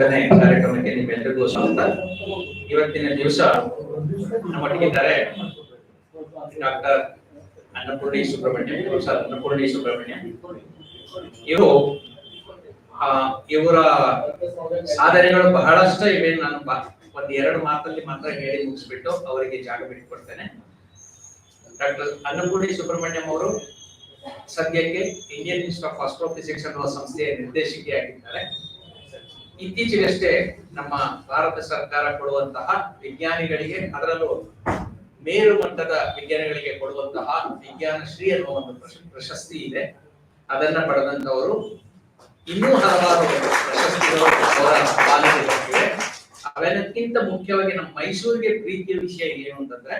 ಕಾರ್ಯಕ್ರಮಕ್ಕೆ ನಿಮ್ಮೆಲ್ಲರಿಗೂ ಸ್ವಾಗತ. ಇವತ್ತಿನ ದಿವಸ ನಮ್ಮೊಟ್ಟಿಗಿದ್ದಾರೆ ಡಾಕ್ಟರ್ ಅನ್ನಪೂರ್ಣಿ ಸುಬ್ರಹ್ಮಣ್ಯಂ, ಪ್ರೊಫೆಸರ್ ಅನ್ನಪೂರ್ಣಿ ಸುಬ್ರಹ್ಮಣ್ಯಂ. ಇವರ ಸಾಧನೆಗಳು ಬಹಳಷ್ಟು ಇವೆ. ನಾನು ಒಂದ್ ಎರಡು ಮಾತಲ್ಲಿ ಮಾತ್ರ ಹೇಳಿ ಮುಗಿಸ್ಬಿಟ್ಟು ಅವರಿಗೆ ಜಾಗ ಬಿಟ್ಟುಕೊಡ್ತೇನೆ. ಡಾಕ್ಟರ್ ಅನ್ನಪೂರ್ಣಿ ಸುಬ್ರಹ್ಮಣ್ಯಂ ಅವರು ಸದ್ಯಕ್ಕೆ ಇಂಡಿಯನ್ ಇನ್ಸ್ಟಿಟ್ಯೂಟ್ ಆಫ್ ಆಸ್ಟ್ರೋಫಿಸಿಕ್ಸ್ ಅನ್ನುವ ಸಂಸ್ಥೆಯ ನಿರ್ದೇಶಕಿಯಾಗಿದ್ದಾರೆ. ಇತ್ತೀಚೆಗಷ್ಟೇ ನಮ್ಮ ಭಾರತ ಸರ್ಕಾರ ಕೊಡುವಂತಹ ವಿಜ್ಞಾನಿಗಳಿಗೆ, ಅದರಲ್ಲೂ ಮೇರು ಮಟ್ಟದ ವಿಜ್ಞಾನಿಗಳಿಗೆ ಕೊಡುವಂತಹ ವಿಜ್ಞಾನ ಶ್ರೀ ಅನ್ನುವ ಒಂದು ಪ್ರಶಸ್ತಿ ಇದೆ. ಅದನ್ನ ಪಡೆದಂತವರು ಇನ್ನೂ ಹಲವಾರು ಪ್ರಶಸ್ತಿಗಳು ಅವರ ಪಾಲಿಗೆ ಬಂದಿವೆ. ಅವೆಲ್ಲಕ್ಕಿಂತ ಮುಖ್ಯವಾಗಿ ನಮ್ಮ ಮೈಸೂರಿಗೆ ಪ್ರೀತಿಯ ವಿಷಯ ಏನು ಅಂತಂದ್ರೆ,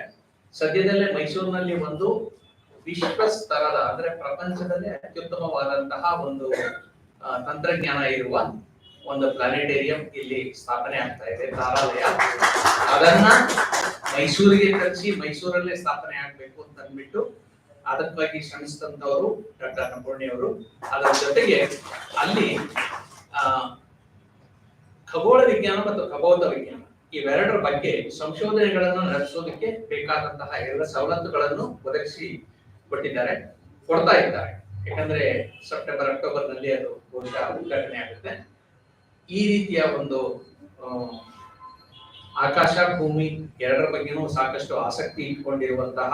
ಸದ್ಯದಲ್ಲೇ ಮೈಸೂರಿನಲ್ಲಿ ಒಂದು ವಿಶ್ವ ಸ್ತರದ ಅಂದ್ರೆ ಪ್ರಪಂಚದಲ್ಲೇ ಅತ್ಯುತ್ತಮವಾದಂತಹ ಒಂದು ತಂತ್ರಜ್ಞಾನ ಇರುವ ಒಂದು ಪ್ಲಾನೆಟೇರಿಯಂ ಇಲ್ಲಿ ಸ್ಥಾಪನೆ ಆಗ್ತಾ ಇದೆ, ತಾರಾಲಯ. ಅದನ್ನ ಮೈಸೂರಿಗೆ ತರಿಸಿ ಮೈಸೂರಲ್ಲೇ ಸ್ಥಾಪನೆ ಆಗ್ಬೇಕು ಅಂತ ಅಂದ್ಬಿಟ್ಟು ಅದಕ್ಕಾಗಿ ಶ್ರಮಿಸಿದಂತವರು ಡಾಕ್ಟರ್ ಅನ್ನಪೂರ್ಣಿ ಅವರು. ಅದರ ಜೊತೆಗೆ ಅಲ್ಲಿ ಖಗೋಳ ವಿಜ್ಞಾನ ಮತ್ತು ಖಗೋಳ ವಿಜ್ಞಾನ ಇವೆರಡರ ಬಗ್ಗೆ ಸಂಶೋಧನೆಗಳನ್ನು ನಡೆಸೋದಕ್ಕೆ ಬೇಕಾದಂತಹ ಎಲ್ಲ ಸವಲತ್ತುಗಳನ್ನು ಒದಗಿಸಿ ಕೊಡ್ತಾ ಇದ್ದಾರೆ. ಯಾಕಂದ್ರೆ ಸೆಪ್ಟೆಂಬರ್ ಅಕ್ಟೋಬರ್ ನಲ್ಲಿ ಅದು ಬಹುಶಃ ಉದ್ಘಾಟನೆ ಆಗುತ್ತೆ. ಈ ರೀತಿಯ ಒಂದು ಆಕಾಶ ಭೂಮಿ ಎರಡರ ಬಗ್ಗೆನೂ ಸಾಕಷ್ಟು ಆಸಕ್ತಿ ಇಟ್ಕೊಂಡಿರುವಂತಹ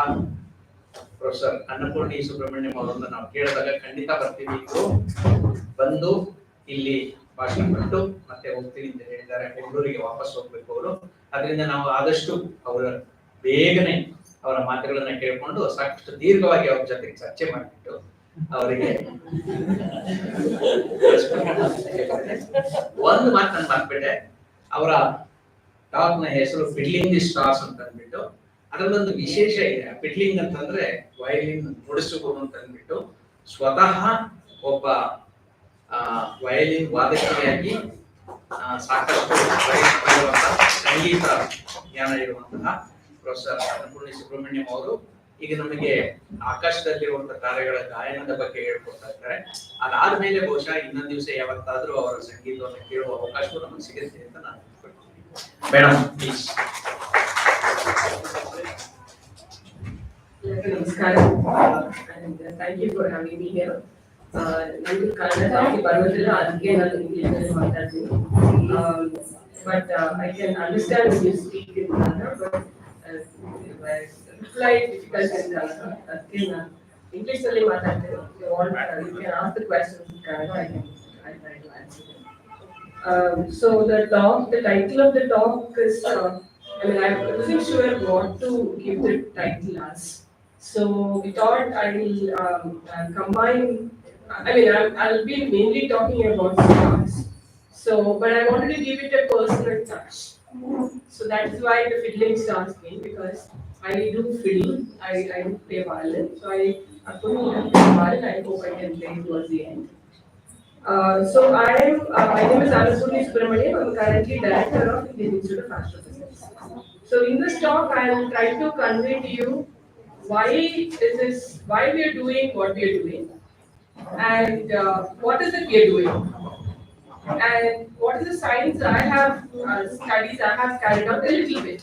ಪ್ರೊಫೆಸರ್ ಅನ್ನಪೂರ್ಣಿ ಸುಬ್ರಹ್ಮಣ್ಯಂ ಅವರನ್ನು ನಾವು ಕೇಳಿದಾಗ ಖಂಡಿತ ಬರ್ತೀವಿ, ಬಂದು ಇಲ್ಲಿ ಭಾಷಣ ಕೊಟ್ಟು ಮತ್ತೆ ಹೋಗ್ತೀವಿ ಅಂತ ಹೇಳಿದ್ದಾರೆ. ಬೆಂಗಳೂರಿಗೆ ವಾಪಸ್ ಹೋಗ್ಬೇಕು ಅವರು. ಅದರಿಂದ ನಾವು ಆದಷ್ಟು ಅವರ ಬೇಗನೆ ಅವರ ಮಾತುಗಳನ್ನ ಕೇಳ್ಕೊಂಡು ಸಾಕಷ್ಟು ದೀರ್ಘವಾಗಿ ಅವ್ರ ಜೊತೆಗೆ ಚರ್ಚೆ ಮಾಡಿಬಿಟ್ಟು ಅವರಿಗೆ ಒಂದು ಮಾತು ನಾನು ಮಾಡ್ಬಿಟ್ಟೆ. ಅವರ ಟಾಕ್ ನ ಹೆಸರು ಫಿಡ್ಲಿಂಗ್ ದಿ ಸ್ಟಾರ್ಸ್ ಅಂತ ಅಂದ್ಬಿಟ್ಟು, ಅದರಲ್ಲೊಂದು ವಿಶೇಷ ಇದೆ. ಫಿಡ್ಲಿಂಗ್ ಅಂತಂದ್ರೆ ವಯಲಿನ್ ನುಡಿಸುವುದು ಅಂತ ಅಂದ್ಬಿಟ್ಟು, ಸ್ವತಃ ಒಬ್ಬ ವಯಲಿನ್ ವಾದಕಿಯಾಗಿ ಸಾಕಷ್ಟು ಸಂಗೀತ ಜ್ಞಾನ ಇರುವಂತಹ ಪ್ರೊಫೆಸರ್ ಅನ್ನಪೂರ್ಣಿ ಸುಬ್ರಹ್ಮಣ್ಯಂ ಅವರು ಈಗ ನಮಗೆ ಆಕಾಶದಲ್ಲಿರುವಂತಹ ತಾರೆಗಳ ಗಾಯನದ ಬಗ್ಗೆ ಹೇಳ್ಕೊಡ್ತಾ ಇದ್ದಾರೆ. ಅದಾದ್ಮೇಲೆ ಬಹುಶಃ ಇನ್ನೊಂದು ದಿವಸ ಯಾವತ್ತಾದ್ರೂ ಅವರ ಸಂಗೀತವನ್ನು ಕೇಳುವ ಅವಕಾಶವೂ ನಮಗೆ ಸಿಗುತ್ತೆ ಅಂತ ನಾನು ಮೇಡಮ್ ಪ್ಲೀಸ್. ನಮಸ್ಕಾರ, thank you for having me here. ನನಗೆ ಕನ್ನಡ ಜಾಸ್ತಿ ಬರೋದಿಲ್ಲ, ಅದಕ್ಕೆ ನಾನು ಇಂಗ್ಲಿಷ್ ಮಾತಾಡ್ತೀನಿ. But I can understand you speak in Kannada, but slight difficulty in Kannada. ಅದಕ್ಕೆ ನಾನು ಇಂಗ್ಲಿಷ್ ಅಲ್ಲಿ ಮಾತಾಡ್ತೇನೆ. You can ask the questions in Kannada. I try to answer them. So the title of the talk is, I wasn't sure what to give the title as. So we thought I will combine. I'll be mainly talking about stars. So, but I wanted to give it a personal touch. So that is why the fiddling stars came, because I do fiddle, I do play violin. So I put on violin. I hope I can play towards the end. So my name is Annapurni Subramaniam. I'm currently director of Indian Institute of Astrophysics. So in this talk, I will try to convey to you why we are doing what we are doing, and what is it we are doing, and what is the science I have studies I have carried out a little bit.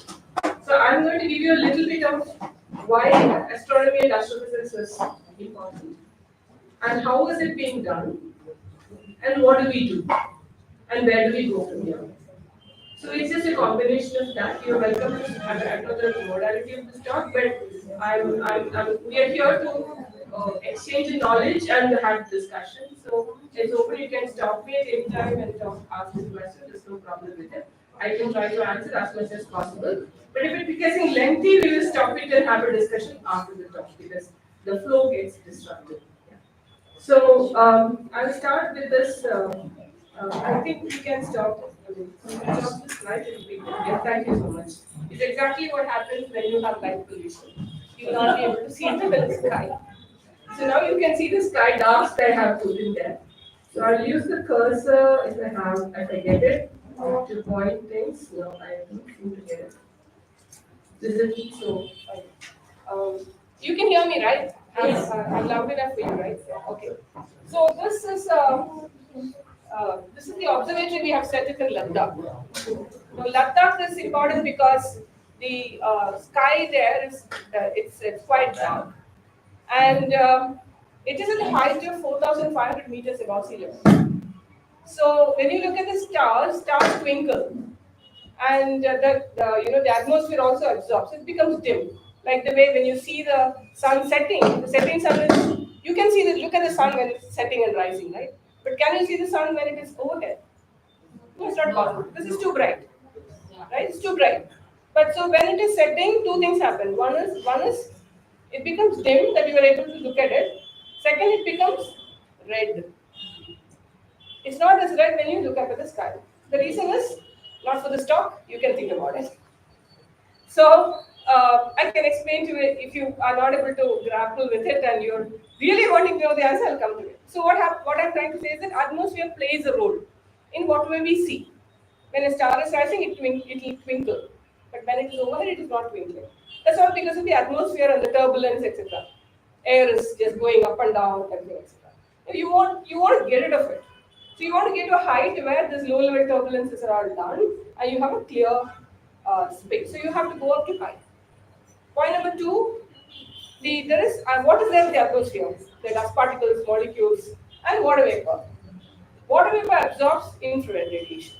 So I'm going to give you a little bit of why astronomy and astrophysics is important, and how is it being done, and what do we do, and where do we go from here. So it's just a combination of that. You're welcome to another modality of this talk, but we are here to exchange knowledge and have discussion. So it's open. You can stop me at any time and ask me questions. There's no problem with it. I can try to answer as much as possible. But if it becomes lengthy, we will stop it and have a discussion after the talk, because the flow gets disrupted. So I'll start with this. I think we can stop. Stop the slide and we can. Yeah, thank you so much. It's exactly what happens when you have light pollution. You will not be able to see the sky. So now you can see the sky dark I have put in there. So I'll use the cursor if I get it to point things. No, I don't seem to get it. This is it. So you can hear me, right? I'm loud enough for you, right? Okay. So this is this is the observatory we have set it in Ladakh. Now, Ladakh is important because the sky there is it's quite dark, and it is at the height of 4,500 meters above sea level. So when you look at the stars twinkle, and the atmosphere also absorbs. It becomes dim, like the way when you see the sun setting. The setting sun is, you can see the look at the sun when it's setting and rising, right? But can you see the sun when it is overhead? No, it's not possible. This is too bright, right? It's too bright. But so when it is setting, two things happen. One is it becomes dim that you are able to look at it. Second, it becomes red. It's not as red when you look up at the sky. The reason is not for the stock. You can think about it. So I can explain to you if you are not able to grapple with it and you're really wanting to know the answer. I'll come to it. So what I'm trying to say is that atmosphere plays a role in whatever we see. When a star is rising, it will twinkle, but when it is overhead, it is not twinkling. That's all because of the atmosphere and the turbulence, etc. Air is just going up and down, etc. You want to get rid of it. So you want to get to a height where this low-level turbulences are all done, and you have a clear space. So you have to go up to high. Point number 2, what is there in the atmosphere? The dust particles, molecules, and water vapor. Water vapor absorbs infrared radiation.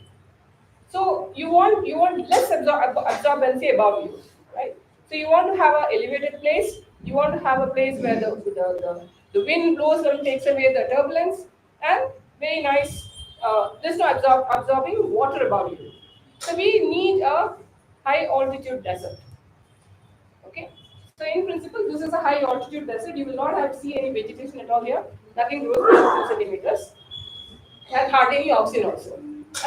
So you want less absorbency above you, right? So you want to have an elevated place. You want to have a place where the wind blows and takes away the turbulence, and very nice. There's no absorbing water above you. So we need a high altitude desert. Okay. So in principle, this is a high altitude desert. You will not have to see any vegetation at all here. Nothing grows below 2 centimeters. And hardly any oxygen also.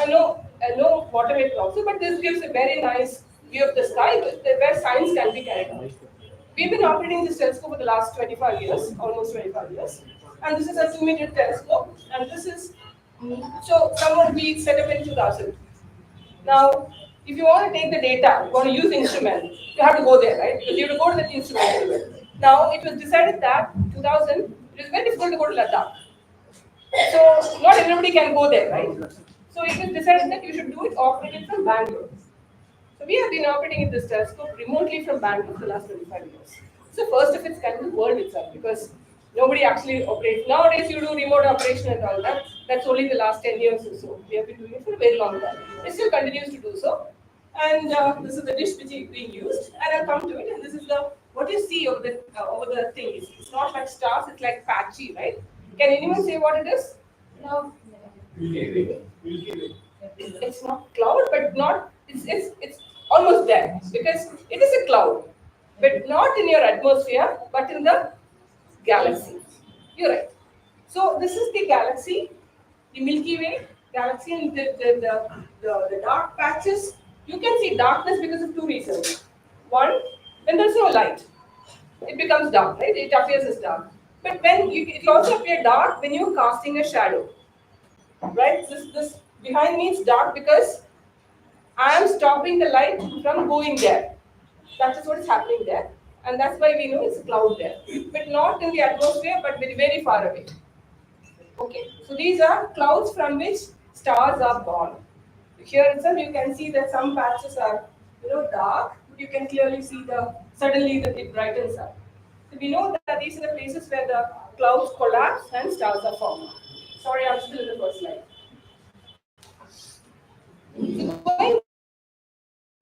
No water vapor also, but this gives a very nice view of the sky where science can be carried out. We've been operating this telescope for the last 25 years, almost 25 years. And this is a 2-meter telescope. And this is, so somewhat we set up in 2000. Now, if you want to take the data, you want to use the instrument, you have to go there, right? Because you have to go to the instrument anyway. Now, it was decided that 2000, it is very difficult to go to Ladakh. So, not everybody can go there, right? So, it was decided that you should do it operated from Bangalore. So, we have been operating this telescope remotely from Bangalore for the last 25 years. It's the first of its kind in the world itself, because nobody actually operates. Nowadays, you do remote operation and all that. That's only the last 10 years or so. We have been doing it for a very long time. It still continues to do so. And this is the dish which is being used. And I'll come to it. And this is what you see over the thing. It's not like stars. It's like patchy, right? Can anyone say what it is? No. It's not cloud, but not. It's almost there, because it is a cloud, but not in your atmosphere, but in the galaxy. You're right. So this is the galaxy, the Milky Way galaxy, and the dark patches. You can see darkness because of 2 reasons. One, when there's no light, it becomes dark, right? It appears as dark. But it will also appear dark when you're casting a shadow, right? This behind me is dark because I am stopping the light from going there. That is what is happening there. And that's why we know it's a cloud there. But not in the atmosphere, but very, very far away. Okay, so these are clouds from which stars are born. Here itself you can see that some patches are dark, but you can clearly see suddenly it brightens up. So we know that these are the places where the clouds collapse and stars are formed. Sorry, I'm still in the first slide.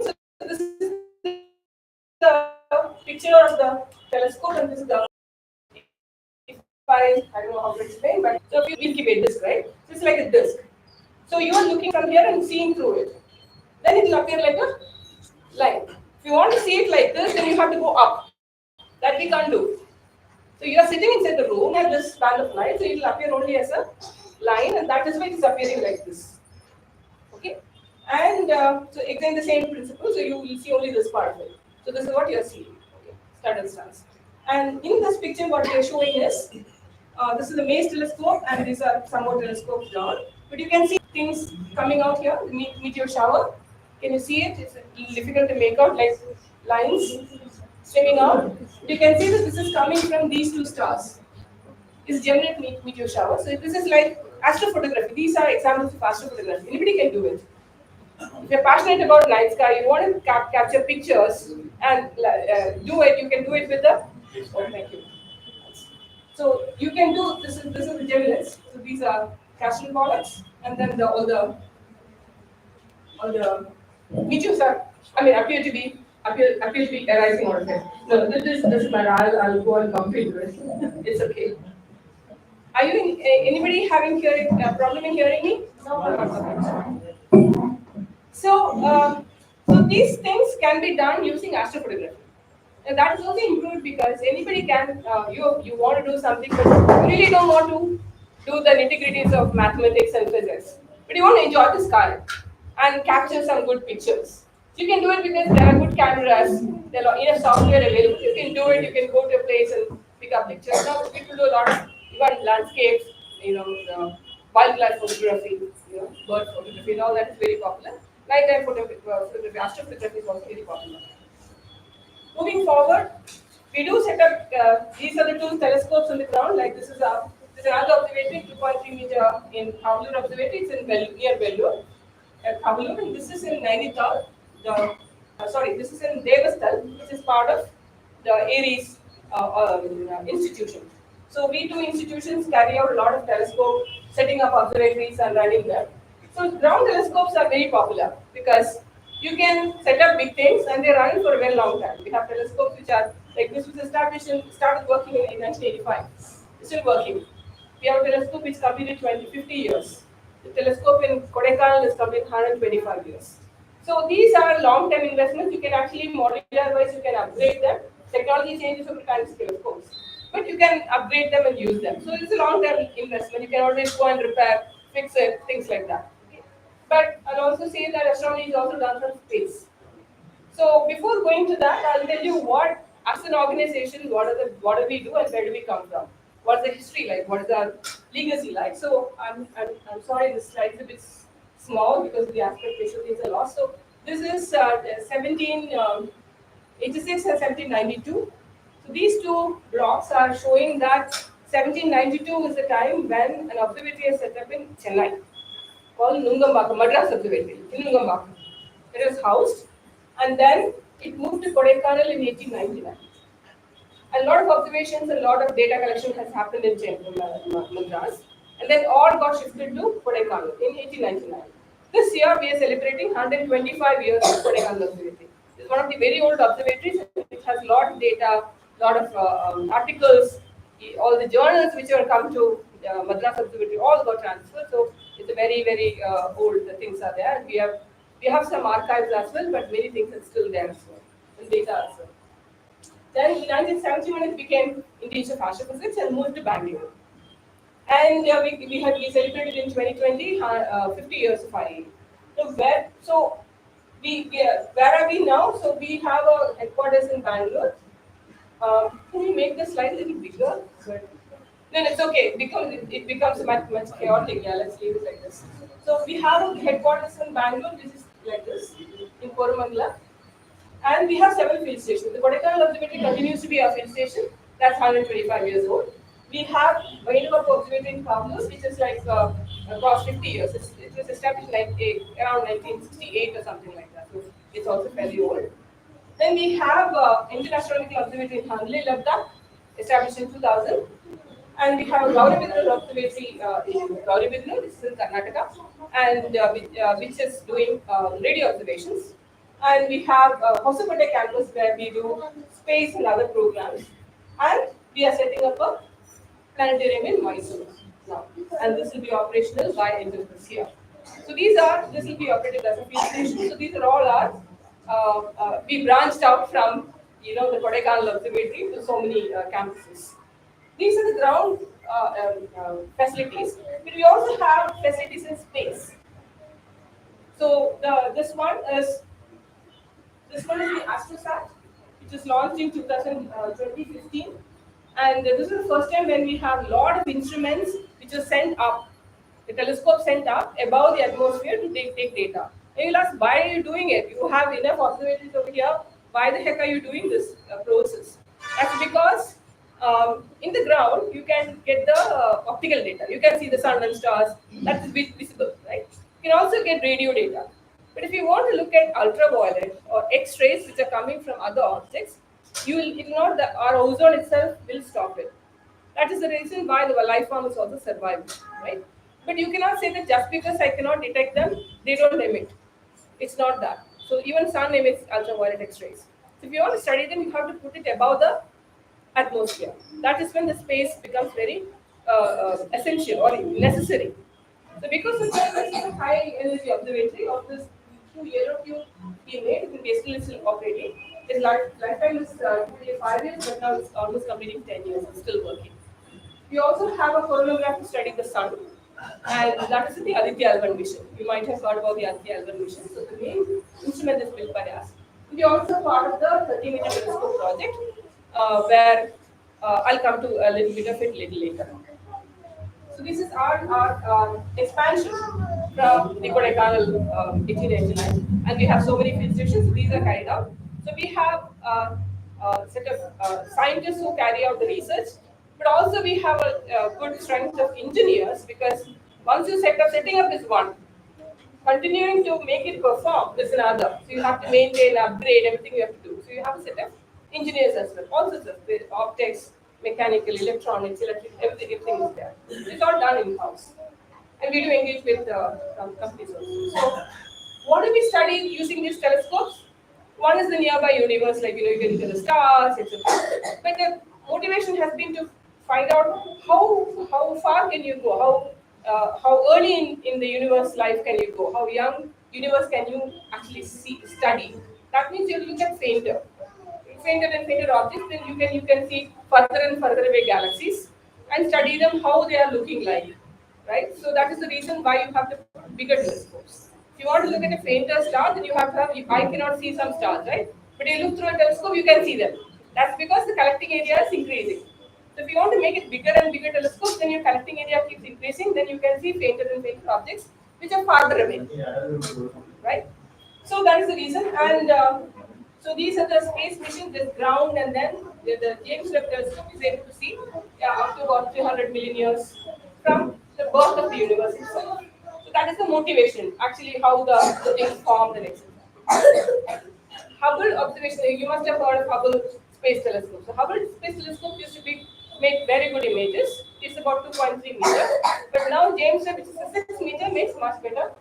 So this is the picture of the telescope, and this is the, I don't know how to explain, but so we'll keep a disc, right? So it's like a disc. So you are looking from here and seeing through it. Then it will appear like a line. If you want to see it like this, then you have to go up. That we can't do. So you are sitting inside the room at this band of light, so it will appear only as a line, and that is why it is appearing like this. Okay? And so again the same principle, so you will see only this part of it. So this is what you are seeing. Okay, standard stars. And in this picture, what they are showing is this is the Maze telescope, and these are some more telescopes down. But you can see things coming out here, the meteor shower. Can you see it? It's a little difficult to make out, like lines streaming out. You can see that this is coming from these 2 stars. It's generate meteor shower. So this is like Astrophotography. These are examples of astrophotography. Anybody can do it. If you're passionate about night sky, you want to capture pictures and do it. You can do it with the. Oh, thank you. So you can do this. This is the Gemini's. So these are castle products, and then all the meteors are. I mean, appear to be arising out of it. No, this is my. I'll go and bump into it. It's okay. Are you anybody having hearing problem in hearing me? No. So these things can be done using astrophotography. And that is also improved because anybody can, you want to do something, but you really don't want to do the nitty-gritties of mathematics and physics. But you want to enjoy the sky and capture some good pictures. So you can do it because there are good cameras, there are enough software available. You can do it, you can go to a place and pick up pictures. Now people do a lot of even landscapes, wildlife photography, bird photography, and all that is very popular. Nighttime photography, astrophotography is also very popular. Moving forward, we do set up, these are the two telescopes on the ground, like this is another observatory, 2.3 meter in Kavlur observatory, it's in near Vellore, at Kavlur, and this is in Nainital, this is in Devastal, which is part of the Aries institution. So we two institutions carry out a lot of telescope, setting up observatories and running them. So ground telescopes are very popular because you can set up big things and they run for a very long time. We have telescopes which are like this was established and started working in 1985. It's still working. We have a telescope which completed 50 years. The telescope in Kodaikanal is completed 125 years. So these are long-term investments. You can actually modular-wise, you can upgrade them. Technology changes over time, telescopes. But you can upgrade them and use them. So it's a long-term investment. You can always go and repair, fix it, things like that. But I'll also say that astronomy is also done from space. So before going to that, I'll tell you what, as an organization, what do we do and where do we come from? What's the history like? What is our legacy like? So I'm sorry, this slide is a bit small because the aspect ratio things are lost. So this is 1786 and 1792. So these two blocks are showing that 1792 is the time when an observatory is set up in Chennai, called Nungambakam, Madras Observatory in Nungambakam. It was housed, and then it moved to Kodaikanal in 1899. A lot of observations, a lot of data collection has happened in Madras, and then all got shifted to Kodaikanal in 1899. This year we are celebrating 125 years of Kodaikanal Observatory. It's one of the very old observatories. It has a lot of data, lot of articles, all the journals which have come to Madras Observatory all got transferred. So it's a very, very old things are there. We have some archives as well, but many things are still there as well, and data as well. Then in 1971 it became Institute of Astrophysics and moved to Bangalore. And we celebrated in 2020 50 years of IAE. So where are we now? So we have a headquarters in Bangalore. Can we make the slide a little bigger? No, it's okay because it becomes much chaotic. Yeah, let's leave it like this. So we have a headquarters in Bangalore, which is like this in Koramangala, and we have several field stations. The Kodaikanal Observatory continues to be our field station. That's 125 years old. We have Vainugappa Observatory in Kavlur, which is like across 50 years. It was established around 1968 or something like that. So it's also fairly old. Then we have Indian Astronomical Observatory in Handle, Ladakh, established in 2000. And we have Gauribidnur Observatory in Gauribidnur, this is in Karnataka, and which is doing radio observations. And we have Hosakote campus where we do space and other programs. And we are setting up a planetarium in Mysore now. And this will be operational by end of this year. So this will be operated as a field station. So these are all our, we branched out from, the Kodaikanal Observatory to so many campuses. These are the ground facilities, but we also have facilities in space. So this one is the AstroSat, which was launched in 2015, and this is the first time when we have a lot of instruments which are sent up, the telescope sent up above the atmosphere to take data. And you'll ask, why are you doing it? You have enough observatories over here. Why the heck are you doing this process? That's because In the ground, you can get the optical data. You can see the sun and stars. That is visible, right? You can also get radio data. But if you want to look at ultraviolet or X-rays which are coming from other objects, it will not. Our ozone itself will stop it. That is the reason why the life form is also surviving, right? But you cannot say that just because I cannot detect them, they don't emit. It's not that. So even sun emits ultraviolet X-rays. So if you want to study them, you have to put it above the atmosphere. That is when the space becomes very essential or necessary. So because of that, this is a high energy observatory of this two yellow tube we made, it's basically still operating. Its lifetime is typically 5 years, but now it's almost completing 10 years. It's still working. We also have a coronagraph to study the sun, and that is the Aditya L1 mission. You might have heard about the Aditya L1 mission. So the main instrument is built by us. We are also part of the 30-meter telescope project, where I'll come to a little bit of it later. So this is our expansion from the Kodaikanal 1889, and we have so many field stations. So these are carried out. So we have a set of scientists who carry out the research, but also we have a good strength of engineers, because once you setting up is one, continuing to make it perform is another. So you have to maintain, upgrade, everything you have to do. So you have a set of engineers as well. All sorts of optics, mechanical, electronics, everything is there. It's all done in-house. And we do engage with companies also. So what do we study using these telescopes? One is the nearby universe, like you can look at the stars, etc. But the motivation has been to find out how far can you go, how early in the universe life can you go, how young universe can you actually study. That means you look at fainter and fainter objects, then you can see further and further away galaxies and study them, how they are looking like, right? So that is the reason why you have the bigger telescopes. If you want to look at a fainter star, then you have to have. I cannot see some stars, right? But you look through a telescope, you can see them. That's because the collecting area is increasing. So if you want to make it bigger and bigger telescopes, then your collecting area keeps increasing. Then you can see fainter and fainter objects which are farther away, right? So that is the reason. And so these are the space missions, this ground, and then the James Webb Telescope is able to see up to about 300 million years from the birth of the universe itself. So that is the motivation, actually, how the things formed and etc. Hubble observation, you must have heard of Hubble Space Telescope. So Hubble Space Telescope used to make very good images. It's about 2.3 meters. But now James Webb, which is a 6 meter, makes much better,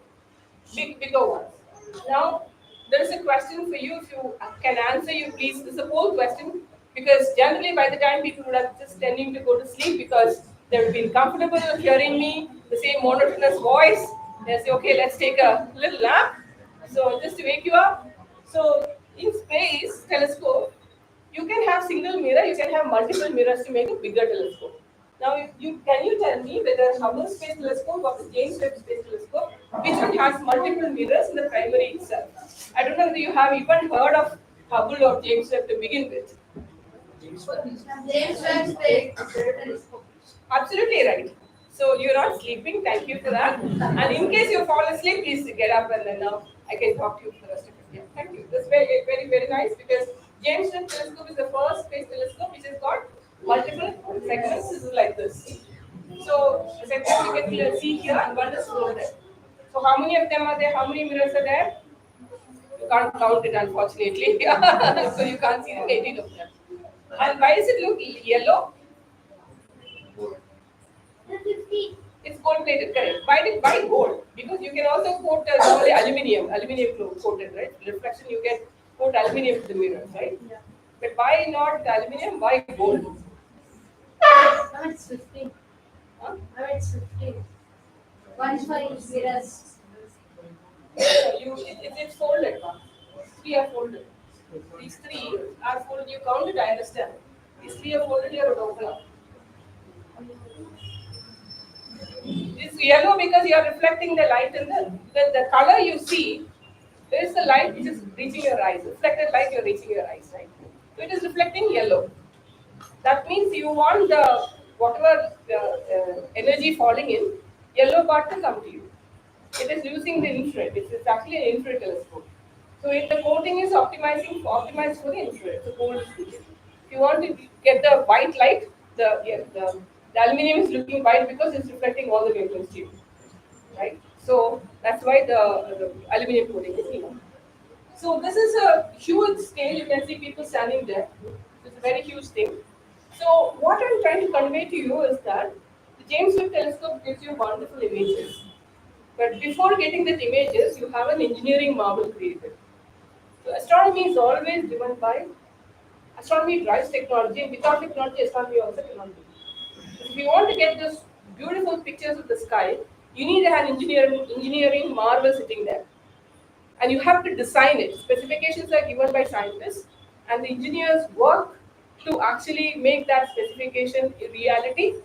bigger ones. Now, there is a question for you. If you can answer, you please. This is a poll question, because generally by the time people would have just tending to go to sleep, because they would be comfortable hearing me, the same monotonous voice. They say, okay, let's take a little nap. So just to wake you up. So in space telescope, you can have single mirror, you can have multiple mirrors to make a bigger telescope. Now, can you tell me whether Hubble Space Telescope or the James Webb Space Telescope, which one has multiple mirrors in the primary itself? I don't know whether you have even heard of Hubble or James Webb to begin with. James Webb Space Telescope. Absolutely right. So you're not sleeping. Thank you for that. And in case you fall asleep, please get up, and then I can talk to you for the rest of it. Yeah, thank you. That's very, very, very nice, because James Webb Telescope is the first space telescope which has got multiple segments. This is like this. So the segments you can see here, and one is folded. So how many of them are there? How many mirrors are there? You can't count it, unfortunately. So you can't see the 18 of them. And why does it look yellow? It's gold plated, correct. Why gold? Because you can also coat normally aluminium coated, right? Reflection, you can coat aluminium to the mirrors, right? Yeah. But why not aluminium? Why gold? Now it's 15. Huh? Now it's 15. 1 for each mirrors. It's folded. 3 are folded. These 3 are folded. You count it, I understand. These 3 are folded here, but it's yellow because you are reflecting the light, and the color you see, there is the light which is reaching your eyes. Reflected light, you're reaching your eyes, right? So it is reflecting yellow. That means you want the whatever energy falling in, yellow part to come to you. It is using the infrared. It's actually an infrared telescope. So the coating is optimized for the infrared. So gold is needed. If you want to get the white light, the aluminium is looking white because it's reflecting all the wavelengths to you, right? So that's why the aluminium coating is neon. So this is a huge scale. You can see people standing there. It's a very huge thing. So what I'm trying to convey to you is that the James Webb Telescope gives you wonderful images. But before getting the images, you have an engineering marvel created. So astronomy is always driven by astronomy drives technology, and without technology, astronomy also cannot be. So if you want to get those beautiful pictures of the sky, you need to have engineering marvel sitting there. And you have to design it. Specifications are given by scientists, and the engineers work to actually make that specification a reality,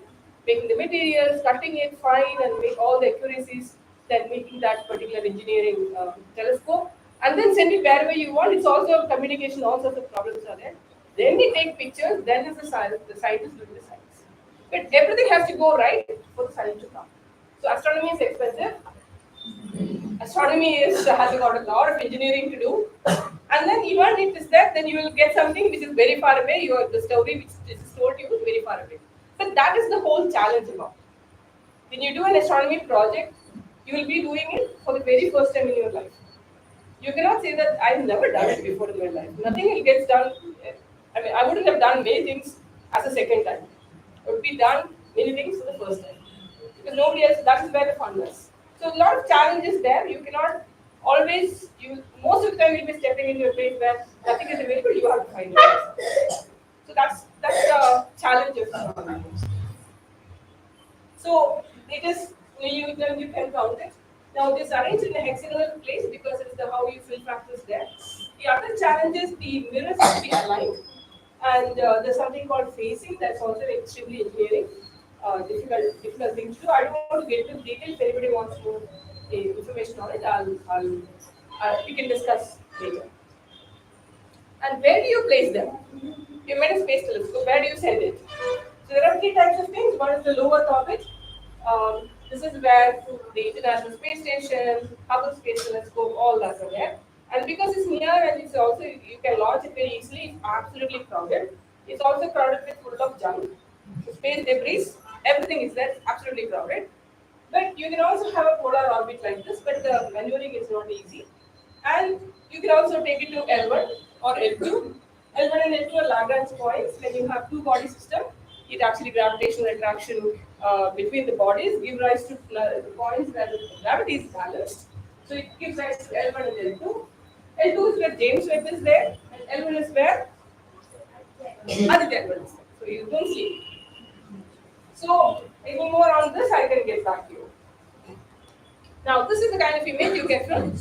making the materials, cutting it fine, and make all the accuracies, then making that particular engineering telescope, and then send it wherever you want. It's also communication, all sorts of problems are there. Then they take pictures, then is the scientist doing the science. But everything has to go right for the science to come. So astronomy is expensive. Astronomy has got a lot of engineering to do, and then even if it is that, then you will get something which is very far away. The story which is told to you is very far away. But that is the whole challenge about. When you do an astronomy project, you will be doing it for the very first time in your life. You cannot say that I've never done it before in my life. Nothing gets done. I mean, I wouldn't have done many things as a second time. I would be done many things for the first time because nobody else. That is where the fun is. So a lot of challenges there. You cannot always. Most of the time you'll be stepping into a place where nothing is available. You have to find it. So that's the challenge of astronomy. So it is you can count it. Now this arranged in a hexagonal place because it's the how you fill factors there. The other challenge is the mirrors have to be aligned, and there's something called phasing that's also extremely engineering. Difficult thing to do. I don't want to get into details. If anybody wants more information on it, we can discuss later. And where do you place them? You made a space telescope. Where do you send it? So there are three types of things. One is the low Earth orbit. This is where the International Space Station, Hubble Space Telescope, all that are there. And because it's near and it's also you can launch it very easily, it's absolutely crowded. It's also crowded with full of junk, space debris, everything is there, it's absolutely crowded. But you can also have a polar orbit like this, but the maneuvering is not easy. And you can also take it to L1 or L2. L1 and L2 are Lagrange points. When you have two body system, it actually gravitational attraction between the bodies give rise to the points where the gravity is balanced. So it gives rise to L1 and L2. L2 is where James Webb is there, and L1 is where other L1 is there. So you don't see. So any more on this, I can get back to you. Now this is the kind of image you get from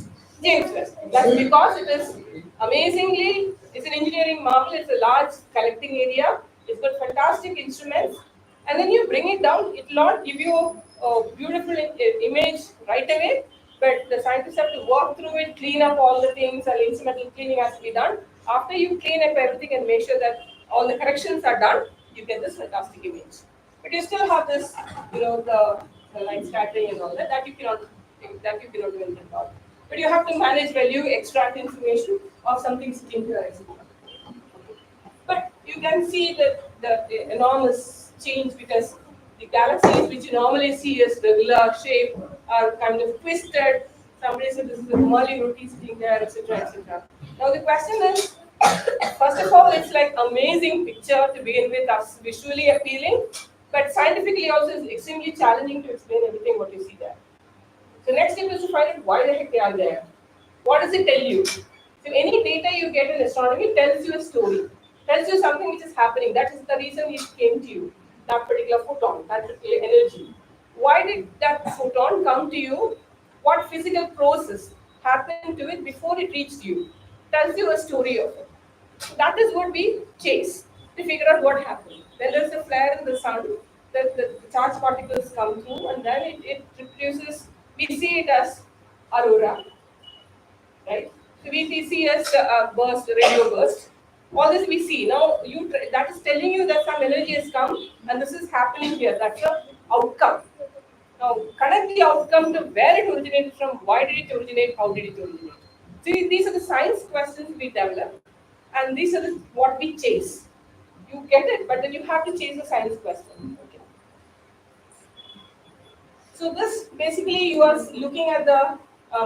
James Webb. That's because it is amazingly, it's an engineering marvel. It's a large collecting area. It's got fantastic instruments, and then you bring it down. It will not give you a beautiful image right away, but the scientists have to work through it, clean up all the things, and instrumental cleaning has to be done. After you clean up everything and make sure that all the corrections are done, you get this fantastic image. But you still have this, the light scattering and all that you cannot do anything about. But you have to manage when you extract information of something sitting here, etc. But you can see that the enormous change because the galaxies which you normally see as regular shape are kind of twisted. Somebody said this is a Mali roti sitting there, etc., etc. Now the question is, first of all, it's like amazing picture to begin with, as visually appealing, but scientifically also it's extremely challenging to explain everything what you see there. So next step is to find out why the heck they are there. What does it tell you? So any data you get in astronomy tells you a story, tells you something which is happening. That is the reason it came to you, that particular photon, that particular energy. Why did that photon come to you? What physical process happened to it before it reached you? Tells you a story of it. That is what we chase to figure out what happened. When there is a flare in the sun, the charged particles come through and then it produces, we see it as aurora, right? So we see as a burst, radio burst. All this we see. Now that is telling you that some energy has come and this is happening here. That's the outcome. Now connect the outcome to where it originated from, why did it originate, how did it originate. See, these are the science questions we develop, and these are what we chase. you get it, but then you have to change the science question. Okay. So this basically you are looking at the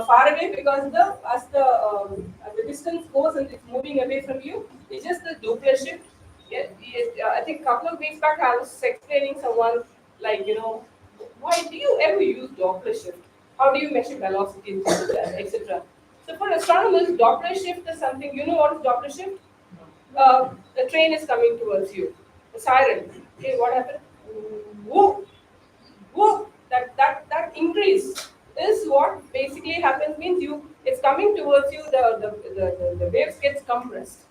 far away, because as the distance goes and it's moving away from you, it's just the Doppler shift. I think a couple of weeks back I was explaining someone, like, why do you ever use Doppler shift? How do you measure velocity, etc. So for astronomers, Doppler shift is something. You know what is Doppler shift? The train is coming towards you. The siren. Okay, what happened? Whoop, whoop. That increase is what basically happens. Means it's coming towards you. The waves gets compressed.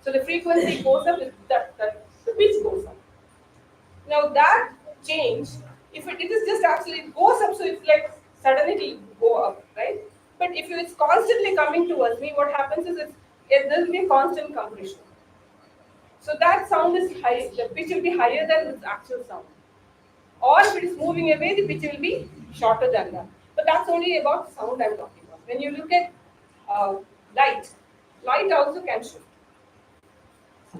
So the frequency goes up. That the pitch goes up. Now that change, if it is just actually it goes up, so it's like suddenly it will go up, right? But if it's constantly coming towards me, what happens is there will be a constant compression. So that sound is high, the pitch will be higher than its actual sound. Or if it is moving away, the pitch will be shorter than that. But that's only about sound I'm talking about. When you look at light, light also can shift.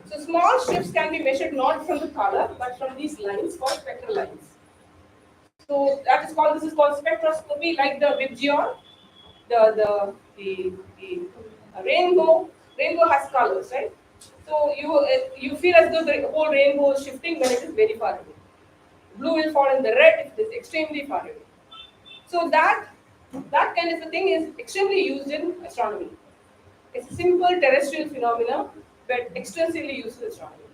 So small shifts can be measured not from the color, but from these lines called spectral lines. So this is called spectroscopy, like the Vibgyor, the rainbow. Rainbow has colors, right? So you feel as though the whole rainbow is shifting when it is very far away. Blue will fall in the red if it is extremely far away. So that kind of a thing is extremely used in astronomy. It's a simple terrestrial phenomena, but extensively used in astronomy.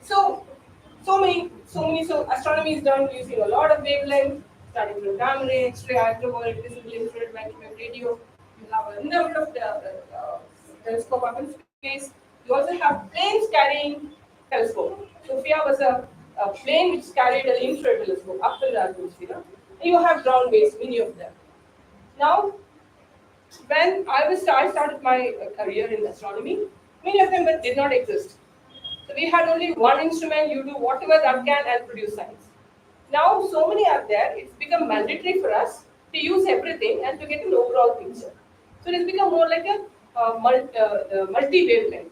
So astronomy is done using a lot of wavelengths, starting from gamma ray, X-ray, ultraviolet, visible, infrared, microwave, radio. You have a number of telescope up in space. You also have planes carrying telescope. Sophia was a plane which carried an infrared telescope up in the atmosphere. You have ground-based, many of them. Now, when I started my career in astronomy, many of them did not exist. So we had only one instrument, you do whatever that can and produce science. Now so many are there, it's become mandatory for us to use everything and to get an overall picture. So it has become more like a multi-wavelength.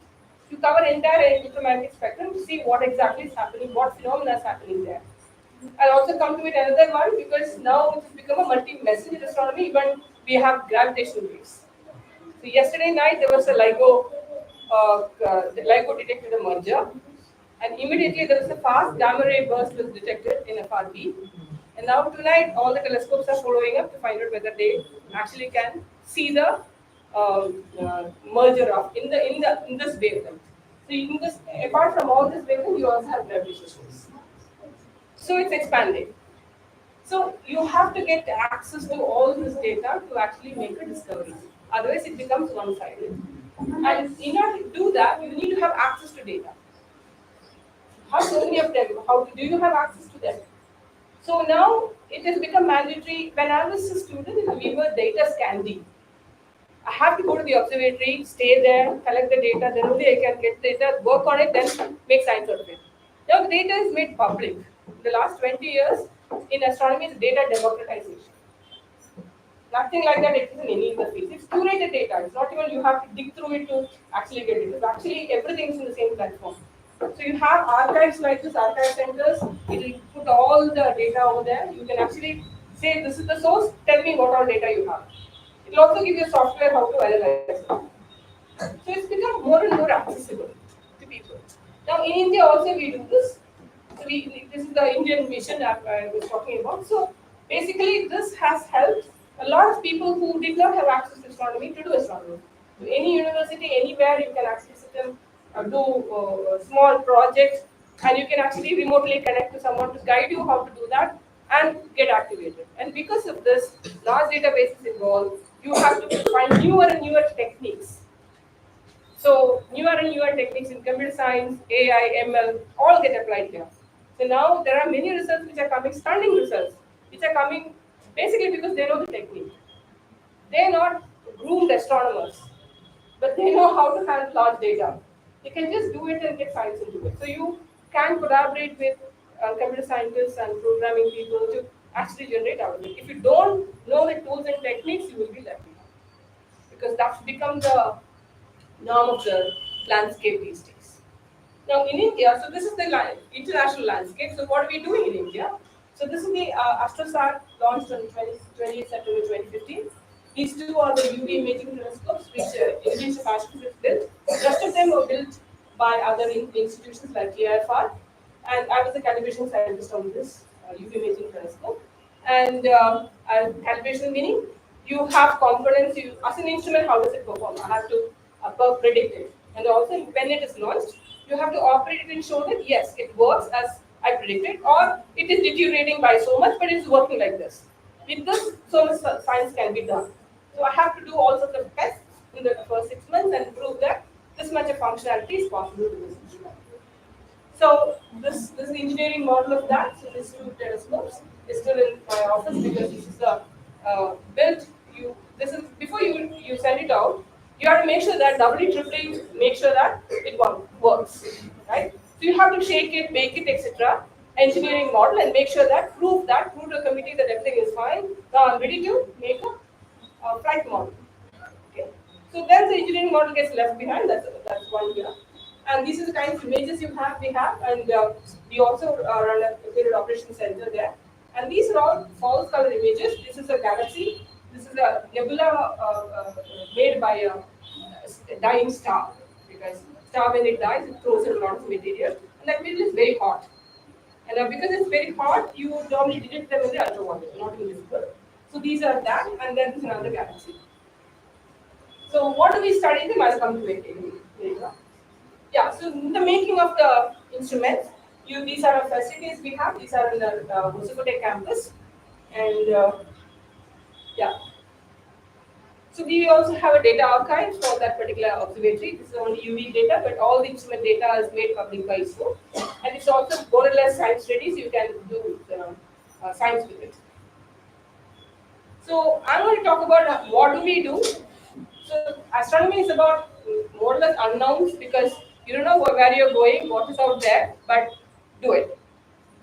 You cover entire electromagnetic spectrum to see what exactly is happening, what phenomena is happening there. I'll also come to it another one, because now it has become a multi-message astronomy, even we have gravitational waves. So yesterday night there was a LIGO detected a merger, and immediately there was a fast gamma ray burst was detected in FRB. And now tonight all the telescopes are following up to find out whether they actually can see the merger of in this wavelength. So in this, apart from all this wavelength, you also have gravitational waves. So it's expanding. So you have to get access to all this data to actually make a discovery. Otherwise, it becomes one-sided. And in order to do that, you need to have access to data. How many of them? How do you have access to them? So now it has become mandatory. When I was a student, we were data scanning. I have to go to the observatory, stay there, collect the data, then only I can get data, work on it, then make science out of it. Now the data is made public. The last 20 years in astronomy is data democratization. Nothing like that exists in any other field. It's curated data. It's not even you have to dig through it to actually get it. It's actually everything is in the same platform. So you have archives like this, archive centers. It will put all the data over there. You can actually say, this is the source, tell me what all data you have. It will also give you software how to analyze it. So it's become more and more accessible to people. Now in India also we do this. So this is the Indian mission that I was talking about. So basically this has helped a lot of people who did not have access to astronomy to do astronomy. To any university, anywhere, you can actually sit and do small projects, and you can actually remotely connect to someone to guide you how to do that and get activated. And because of this, large databases involved, you have to find newer and newer techniques. So newer and newer techniques in computer science, AI, ML, all get applied here. So now there are many results which are coming, stunning results, which are coming basically because they know the technique. They are not groomed astronomers, but they know how to handle large data. They can just do it and get science into it. So you can collaborate with computer scientists and programming people to actually generate out of it. If you don't know the tools and techniques, you will be left behind, because that's become the norm of the landscape these days. Now in India, so this is the international landscape. So what are we doing in India? So this is the AstroSat launched on 20 September 2015. These two are the UV imaging telescopes which Indian capacity is built. The rest of them were built by other institutions like KIFR, and I was a calibration scientist on this UV imaging telescope. And calibration meaning you have components. You, as an instrument, how does it perform? I have to predict it, and also when it is launched, you have to operate it and show that yes, it works as I predicted, or it is deteriorating by so much, but it's working like this. With this, so much science can be done. So I have to do all sorts of tests in the first 6 months and prove that this much of functionality is possible to this instrument. So this is the engineering model of that. So these two telescopes is still in my office because this is the built. This is before you send it out. You have to make sure that doubly, triply, make sure that it works, right? So you have to shake it, bake it, etc. Engineering model and make sure that prove to a committee that everything is fine. Now I'm ready to make a flight model. Okay. So then the engineering model gets left behind. That's one here. And these are the kinds of images we have, and we also run a period operation center there. And these are all false color images. This is a galaxy. This is a nebula made by a dying star, because star when it dies, it throws in a lot of material, and that material is very hot. And because it's very hot, you normally detect them in the ultraviolet, not invisible. So these are that, and then there's another galaxy. So what do we study them? I'll come to it later. Yeah, so the making of the instruments, these are the facilities we have. These are in the Hosakote campus, and yeah. So we also have a data archive for that particular observatory. This is only UV data, but all the instrument data is made public by ISRO, and it's also more or less science ready, so you can do science with it. So I'm going to talk about what do we do. So astronomy is about more or less unknowns, because you don't know where you're going, what is out there, but do it.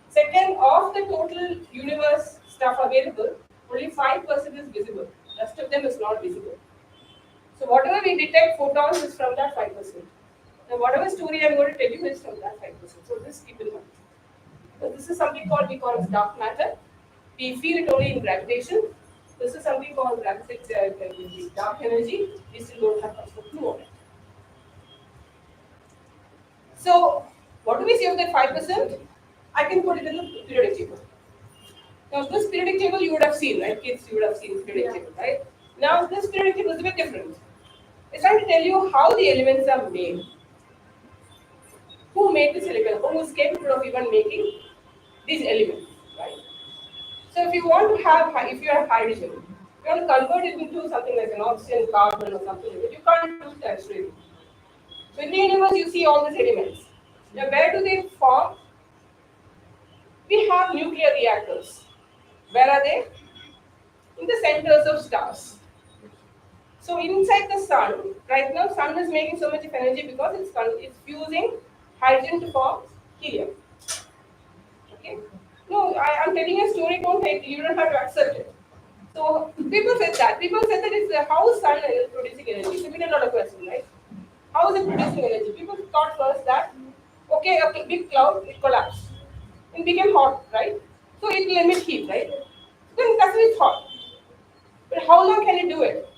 Second, of the total universe stuff available, only 5% is visible. Rest of them is not visible. So whatever we detect photons is from that 5%. Now whatever story I'm going to tell you is from that 5%. So this keep in mind. So this is something we call as dark matter. We feel it only in gravitation. This is something called dark energy. We still don't have much clue on it. So what do we say of that 5%? I can put it in the periodic table. Now this periodic table you would have seen, right? Kids, you would have seen periodic table, right? Now this periodic table is a bit different. It's trying to tell you how the elements are made. Who made this element? Who is capable of even making these elements, right? So if you want to have, if you have hydrogen, you want to convert it into something like an oxygen, carbon, or something like that, you can't do that really. So in the universe, you see all these elements. Now, where do they form? We have nuclear reactors. Where are they? In the centers of stars. So inside the sun, right now, sun is making so much of energy because it's fusing hydrogen to form helium. Okay. No, I'm telling you a story. You don't have to accept it. So people said that. People said that it's how sun is producing energy. So we did not a question, right? How is it producing energy? People thought first that okay, a big cloud, it collapsed. It became hot, right? So it will emit heat, right? Then that's why it's hot. But how long can it do it?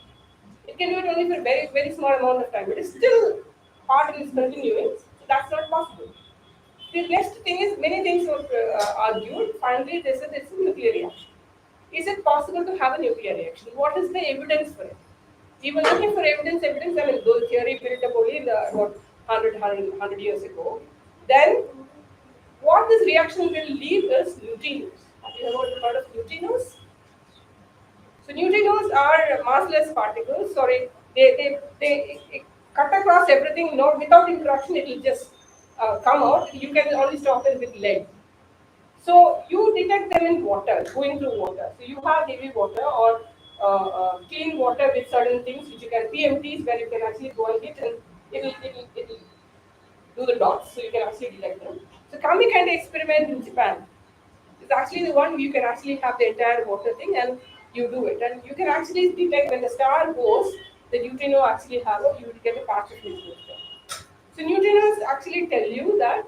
It can do it only for a very, very small amount of time. But it's still hot and it's continuing. So that's not possible. The next thing is, many things were argued. Finally, they said it's a nuclear reaction. Is it possible to have a nuclear reaction? What is the evidence for it? We were looking for evidence. I mean, the theory built up only about 100 years ago. Then, what this reaction will leave is neutrinos. Have you ever heard of neutrinos? So neutrinos are massless particles. Sorry, they cut across everything. Without interaction, it will just come out. You can only stop it with lead. So you detect them in water, going through water. So you have heavy water or clean water with certain things which you can PMTs, where you can actually go and hit, and it'll do the dots, so you can actually detect them. So Kamikande experiment in Japan is actually the one you can actually have the entire water thing and you do it, and you can actually detect when the star goes, the neutrino actually have you get a patch of neutrino. So neutrinos actually tell you that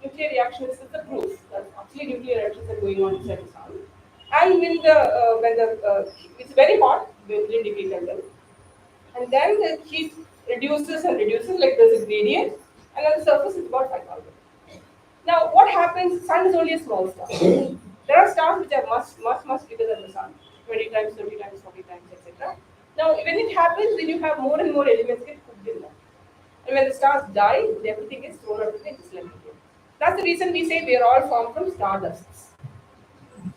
nuclear reactions is the proof that actually nuclear reactions are going on inside the sun. And when it's very hot, within degree Kelvin, and then the heat reduces and reduces, like there's a gradient, and on the surface it's about 5,000. Now, what happens? Sun is only a small star. There are stars which are much bigger than the sun, 20 times, 30 times, 40 times, etc. Now, when it happens, then you have more and more elements get cooked in that. And when the stars die, everything is thrown out of the existence. That's the reason we say we are all formed from stardusts.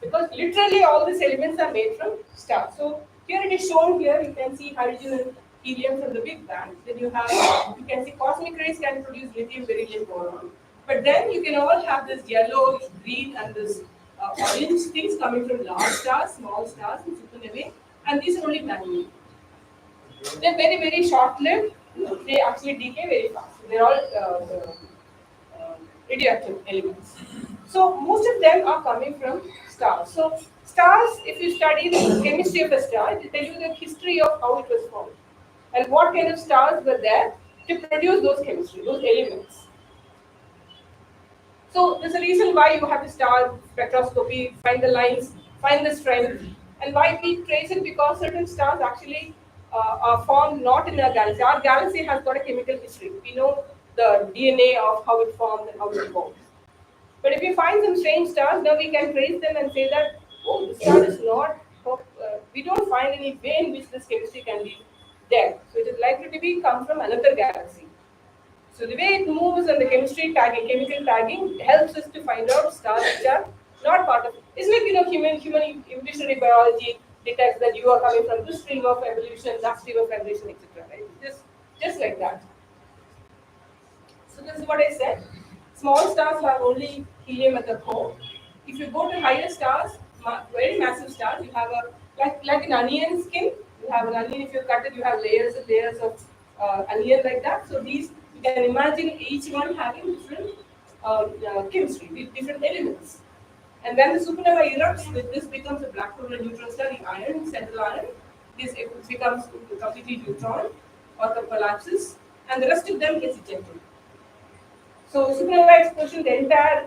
Because literally all these elements are made from stars. So here it is shown here, you can see hydrogen and helium from the Big Bang. Then you can see cosmic rays can produce lithium, beryllium, boron. But then you can all have this yellow, green, and this orange things coming from large stars, small stars, and supernovae. And these are only manual. They're very, very short-lived. They actually decay very fast. They're all radioactive elements. So most of them are coming from stars. So stars, if you study the chemistry of a star, it will tell you the history of how it was formed and what kind of stars were there to produce those chemistry, those elements. So there's a reason why you have the star spectroscopy, find the lines, find the strength, and why we trace it, because certain stars actually are formed not in a galaxy. Our galaxy has got a chemical history. We know the DNA of how it formed and how it evolved. But if you find some strange stars, now we can trace them and say that, oh, the star is not, we don't find any way in which this chemistry can be there. So it is likely to be come from another galaxy. So the way it moves and the chemistry tagging, chemical tagging helps us to find out stars which are not part of it. It's like, human evolutionary biology detects that you are coming from this stream of evolution, that stream of evolution, etc. Right? Just like that. So this is what I said. Small stars have only helium at the core. If you go to higher stars, very massive stars, you have like an onion skin. You have an onion. If you cut it, you have layers and layers of onion like that. So these, you can imagine each one having different chemistry, different elements. And when the supernova erupts, this becomes a black hole and neutron star. The iron, central iron, this becomes completely neutron or collapses, and the rest of them gets ejected. So supernova explosion, the entire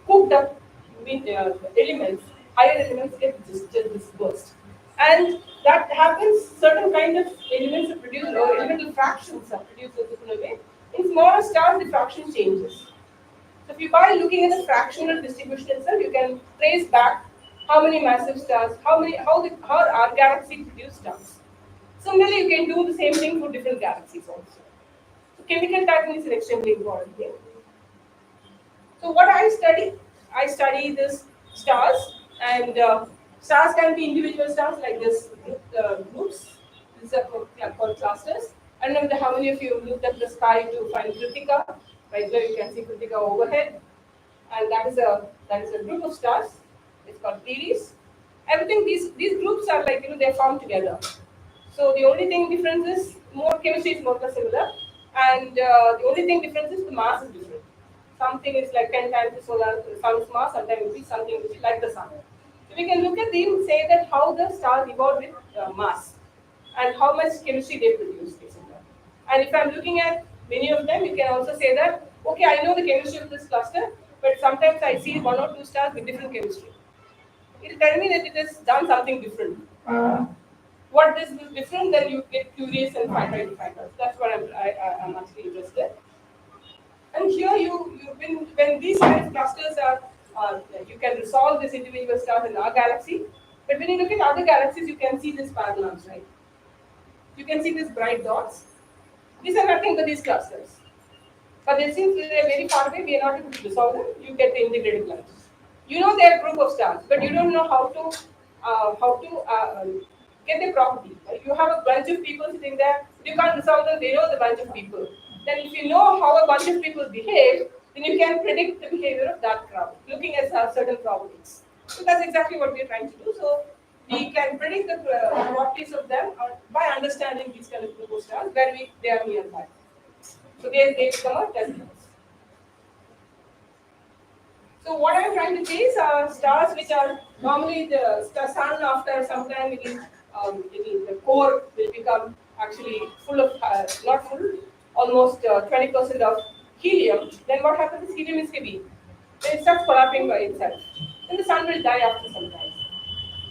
cooked up elements, higher elements get just dispersed. And that happens, certain kind of elements are produced, or elemental fractions are produced in supernova. In smaller stars, the fraction changes. So if you by looking at the fractional distribution itself, you can trace back how many massive stars, how our galaxy produce stars. Similarly, you can do the same thing for different galaxies also. So chemical tagging is an extremely important thing. So what I study this stars, and stars can be individual stars like this groups. These are called clusters. I don't know how many of you looked at the sky to find Kritika. Right there you can see Kritika overhead, and that is a group of stars. It's called Pleiades. Everything these groups are like, they're formed together. So the only thing difference is more chemistry is more or less similar, and the only thing difference is the mass is different. Something is like 10 times the sun's mass, sometimes it will be something which is like the sun. So we can look at them and say that how the stars evolved with mass and how much chemistry they produce, etc. And if I'm looking at many of them, you can also say that, okay, I know the chemistry of this cluster, but sometimes I see one or two stars with different chemistry. It will tell me that it has done something different. What is different, then you get curious and try to find out. That's what I'm actually interested. And here when these kind of clusters are, you can resolve this individual stars in our galaxy. But when you look at other galaxies, you can see this parallels, right? You can see these bright dots. These are nothing but these clusters. But since they're very far away, we are not able to resolve them. You get the integrated lines. You know they're a group of stars, but you don't know how to get their property. Right? You have a bunch of people sitting there. You can't resolve them. They know the bunch of people. Then if you know how a bunch of people behave, then you can predict the behavior of that crowd, looking at certain properties. So that's exactly what we're trying to do. So we can predict the properties of them by understanding these kind of group of stars where they are nearby. So they become our test beds. So what I'm trying to chase are stars which are normally the sun after some time the core will become actually full of, not full, almost 20% of helium, then what happens is helium is heavy. Then it starts collapsing by itself. Then the sun will die after some time.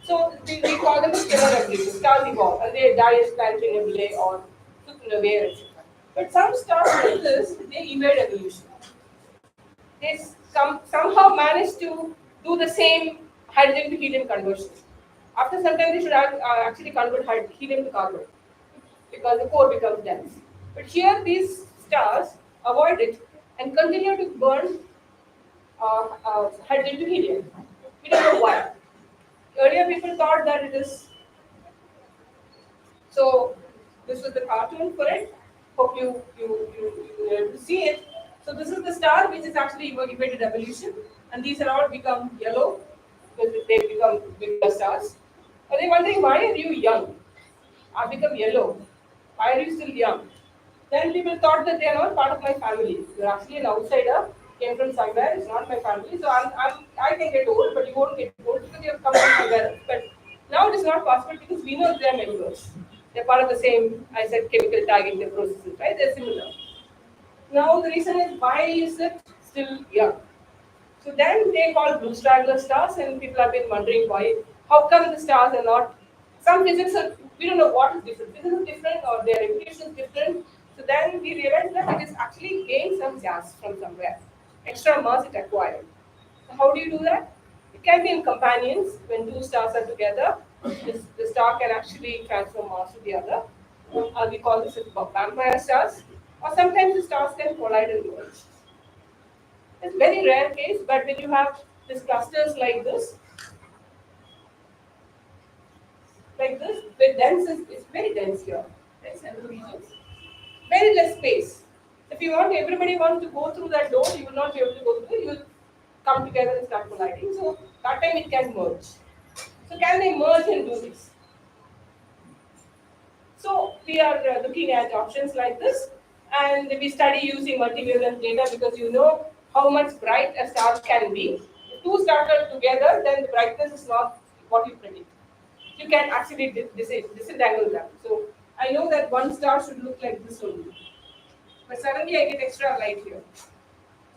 So we call them stellar evolution. Stars evolve and they die as planetary nebulae or supernova, etc. But some stars like this, they evade evolution. They somehow manage to do the same hydrogen to helium conversion. After some time, they should actually convert helium to carbon because the core becomes dense. But here, these stars avoid it and continue to burn hydrogen to helium. We don't know why. Earlier, people thought that it is. So, this was the cartoon for it. Hope you were able to see it. So, this is the star which is actually evaded evolution, and these are all become yellow because they become bigger stars. Are they wondering why are you young? I become yellow. Why are you still young? Then people thought that they are not part of my family. You're actually an outsider, came from somewhere, it's not my family. So I can get old, but you won't get old because you have come from somewhere else. But now it is not possible because we know they are members. They're part of the same, I said, chemical tagging the processes, right? They're similar. Now the reason is why is it still young? So then they call blue straggler stars, and people have been wondering why. How come the stars are not? Some physics are, we don't know what is different. Physics is different or their reputation is different. So then we realized that it is actually gained some gas from somewhere. Extra mass it acquired. So how do you do that? It can be in companions. When two stars are together, the star can actually transfer mass to the other. We call this vampire stars. Or sometimes the stars can collide and merge. It's very rare case, but when you have these clusters like this, the dense it's very dense here. Right? Several regions. Very less space. If you want everybody wants to go through that door, you will not be able to go through. You will come together and start colliding. So that time it can merge. So can they merge and do this? So we are looking at options like this, and we study using multivalent data because you know how much bright a star can be. If two stars are together, then the brightness is not what you predict. You can actually disentangle them. So I know that one star should look like this only, but suddenly I get extra light here.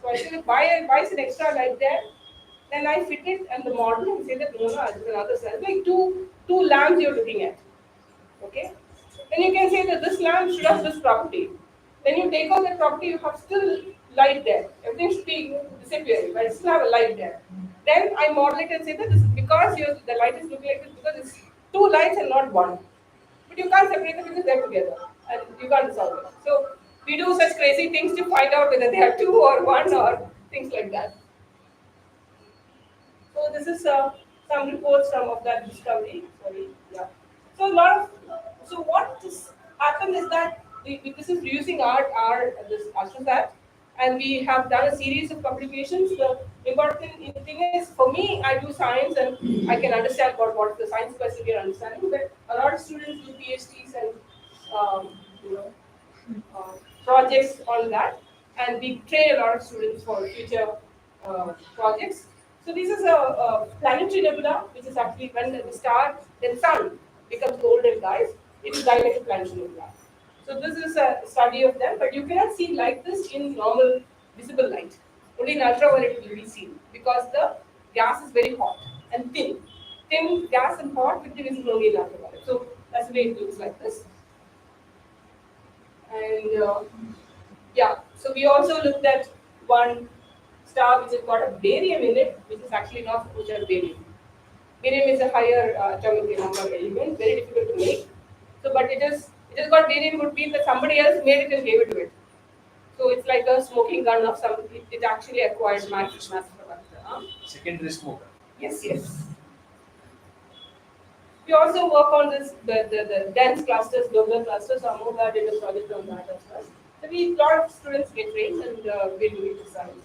So I say, why is an extra light there? Then I fit it and the model and say that no, it's another cell. Like two lamps you're looking at. Okay? Then you can say that this lamp should have this property. Then you take out that property, you have still light there. Everything should be disappearing, but still have a light there. Then I model it and say that this is because the light is looking like this because it's two lights and not one. But you can't separate them because they're together and you can't solve it. So we do such crazy things to find out whether they are two or one or things like that. So this is some reports of that discovery. Sorry, yeah. So what happened is that this is using this AstroSat, and we have done a series of publications. The important thing is, for me, I do science and I can understand what the science question we are understanding. But a lot of students do PhDs and projects on that, and we train a lot of students for future projects. So this is a planetary nebula, which is actually when the star, then sun becomes old and dies. It is dilated planetary nebula. So this is a study of them, but you cannot see like this in normal visible light. Only in ultraviolet it will be seen because the gas is very hot and thin. Thin gas and hot will be visible only in ultraviolet. So that's the way it looks like this. And yeah, so we also looked at one star which has got a barium in it, which is actually not supposed to have barium. Barium is a higher atomic number element, very difficult to make. So, but it has got barium would mean that somebody else made it and gave it to it. So it's like a smoking gun of some. It actually acquired mass product. Secondary smoker. Yes. We also work on the dense clusters, global clusters. So Amoga did a project on that as well. So a lot of students get trained and we do it to science.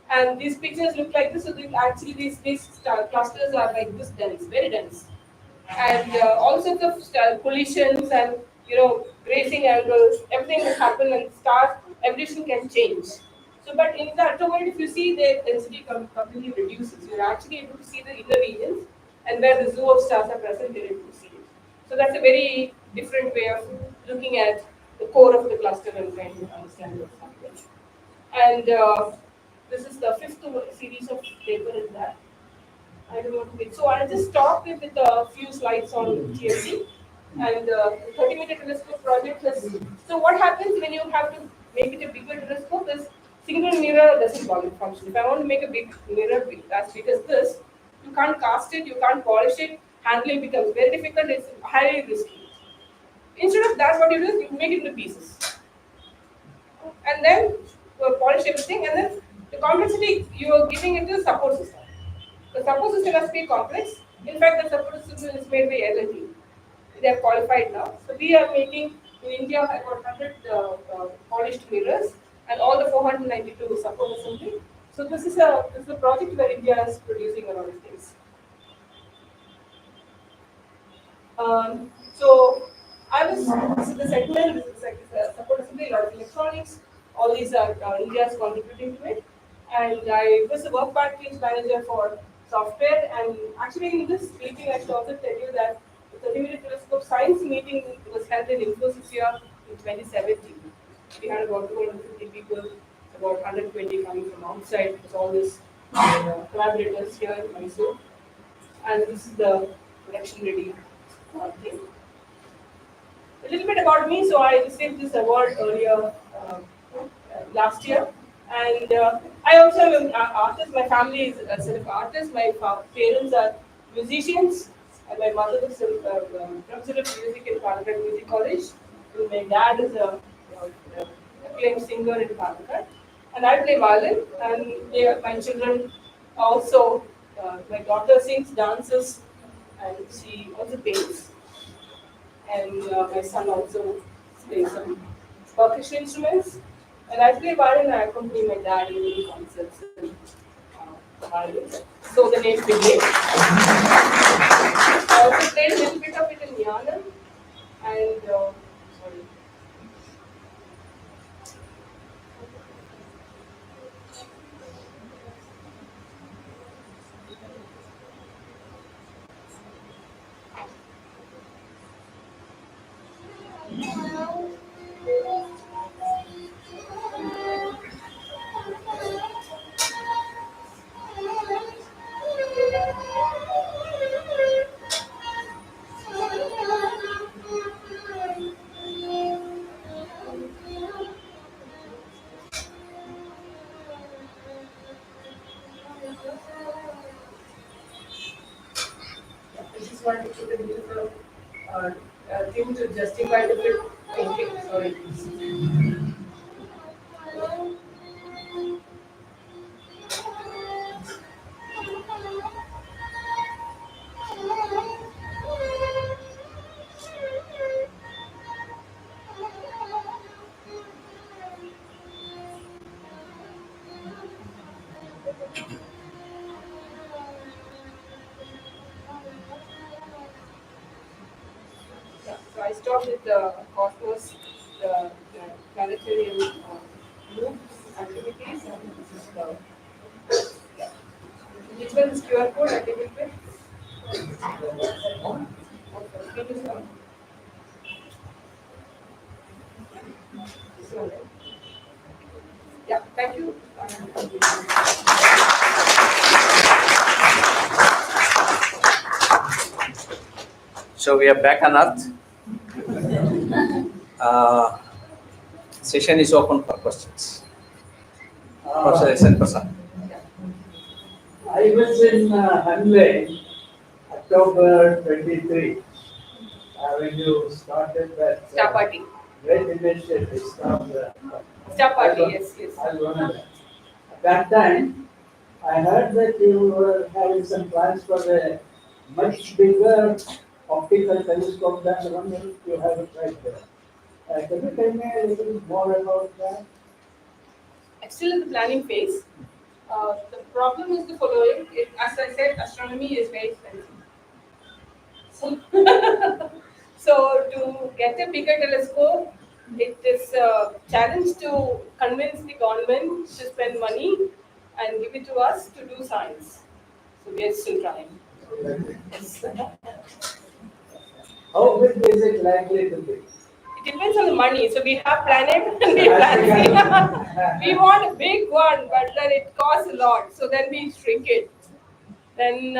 And these pictures look like this. So actually these clusters are like this dense, very dense. And all sorts of collisions and grazing angles, everything will happen and star evolution can change. So, but in the ultraviolet, if you see, the density completely reduces. You're actually able to see the inner regions, and where the zoo of stars are present, you're able to see it. So that's a very different way of looking at the core of the cluster and kind of understand what's happening. And this is the fifth series of paper in that. I don't know which. So I'll just start with a few slides on TSC and the 30-meter telescope project. So what happens when you have to make it a bigger telescope is single mirror doesn't function. If I want to make a big mirror as big as this, you can't cast it, you can't polish it, handling becomes very difficult, it's highly risky. Instead of that, what you do is you make it into pieces. And then you polish everything, and then the complexity you are giving it to the support system. The support system has to be complex. In fact, the support system is made by L&T. They are qualified now. So we are making in India about 100 polished mirrors and all the 492 support assembly. So this is a project where India is producing a lot of things. So this is the segment, this is the support assembly, a lot of electronics. All these are India is contributing to it. And I was the work package manager for software. And actually, in this meeting, I should also tell you that the 30-meter telescope science meeting was held in Infosys here in 2017. We had about 250 people, about 120 coming from outside. With all these collaborators here in Mysore. And this is the production ready thing. A little bit about me. So I received this award earlier last year. And I also am an artist. My family is a set of artists. My parents are musicians. And my mother is a professor of music in Palakkad Music College. And my dad is a acclaimed singer in Palakkad. And I play violin. And my children also, my daughter sings, dances, and she also paints. And my son also plays some percussion instruments. And I play violin and I accompany my dad in many concerts and violin. So the name Vijay. I also played a little bit of it in Yanam and sorry. Want to put a beautiful thing to justify the film. Okay, sorry. I start with the cosmos, the planetarium group activities, and this is the. Yeah. Which one is QR code? I take it with. This one, right? Yeah, thank you. So we are back on Earth. Session is open for questions. Professor S.N. Prasad. I was in Hanway, October 23, when you started that Star Party. great initiative. Star Party, yes. I remember that. At that time, I heard that you were having some plans for a much bigger optical telescope than the one that you have right there. Can you tell me a little more about that? It's still in the planning phase. The problem is the following. As I said, astronomy is very expensive. So to get a bigger telescope, it is a challenge to convince the government to spend money and give it to us to do science. So we are still trying. Yes. How big is it likely to be? depends on the money. So we have planet and we plan. We want a big one, but then it costs a lot. So then we shrink it. Then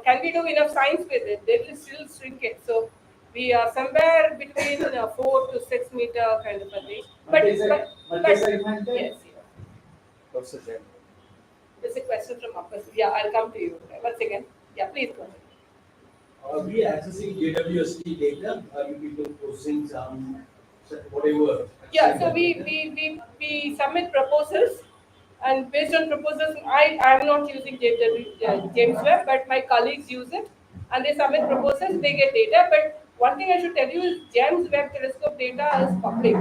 can we do enough science with it? They will still shrink it. So we are somewhere between 4 to 6 meter kind of a thing. But Multi-segmented? yes, yeah. There's a question from Abbas. Yeah, I'll come to you. Once again. Yeah, please go ahead. Are we accessing JWST data? Are you people posting some, whatever? Yeah, so we submit proposals, and based on proposals, I am not using James Webb, but my colleagues use it, and they submit proposals, they get data. But one thing I should tell you is James Webb Telescope data is public.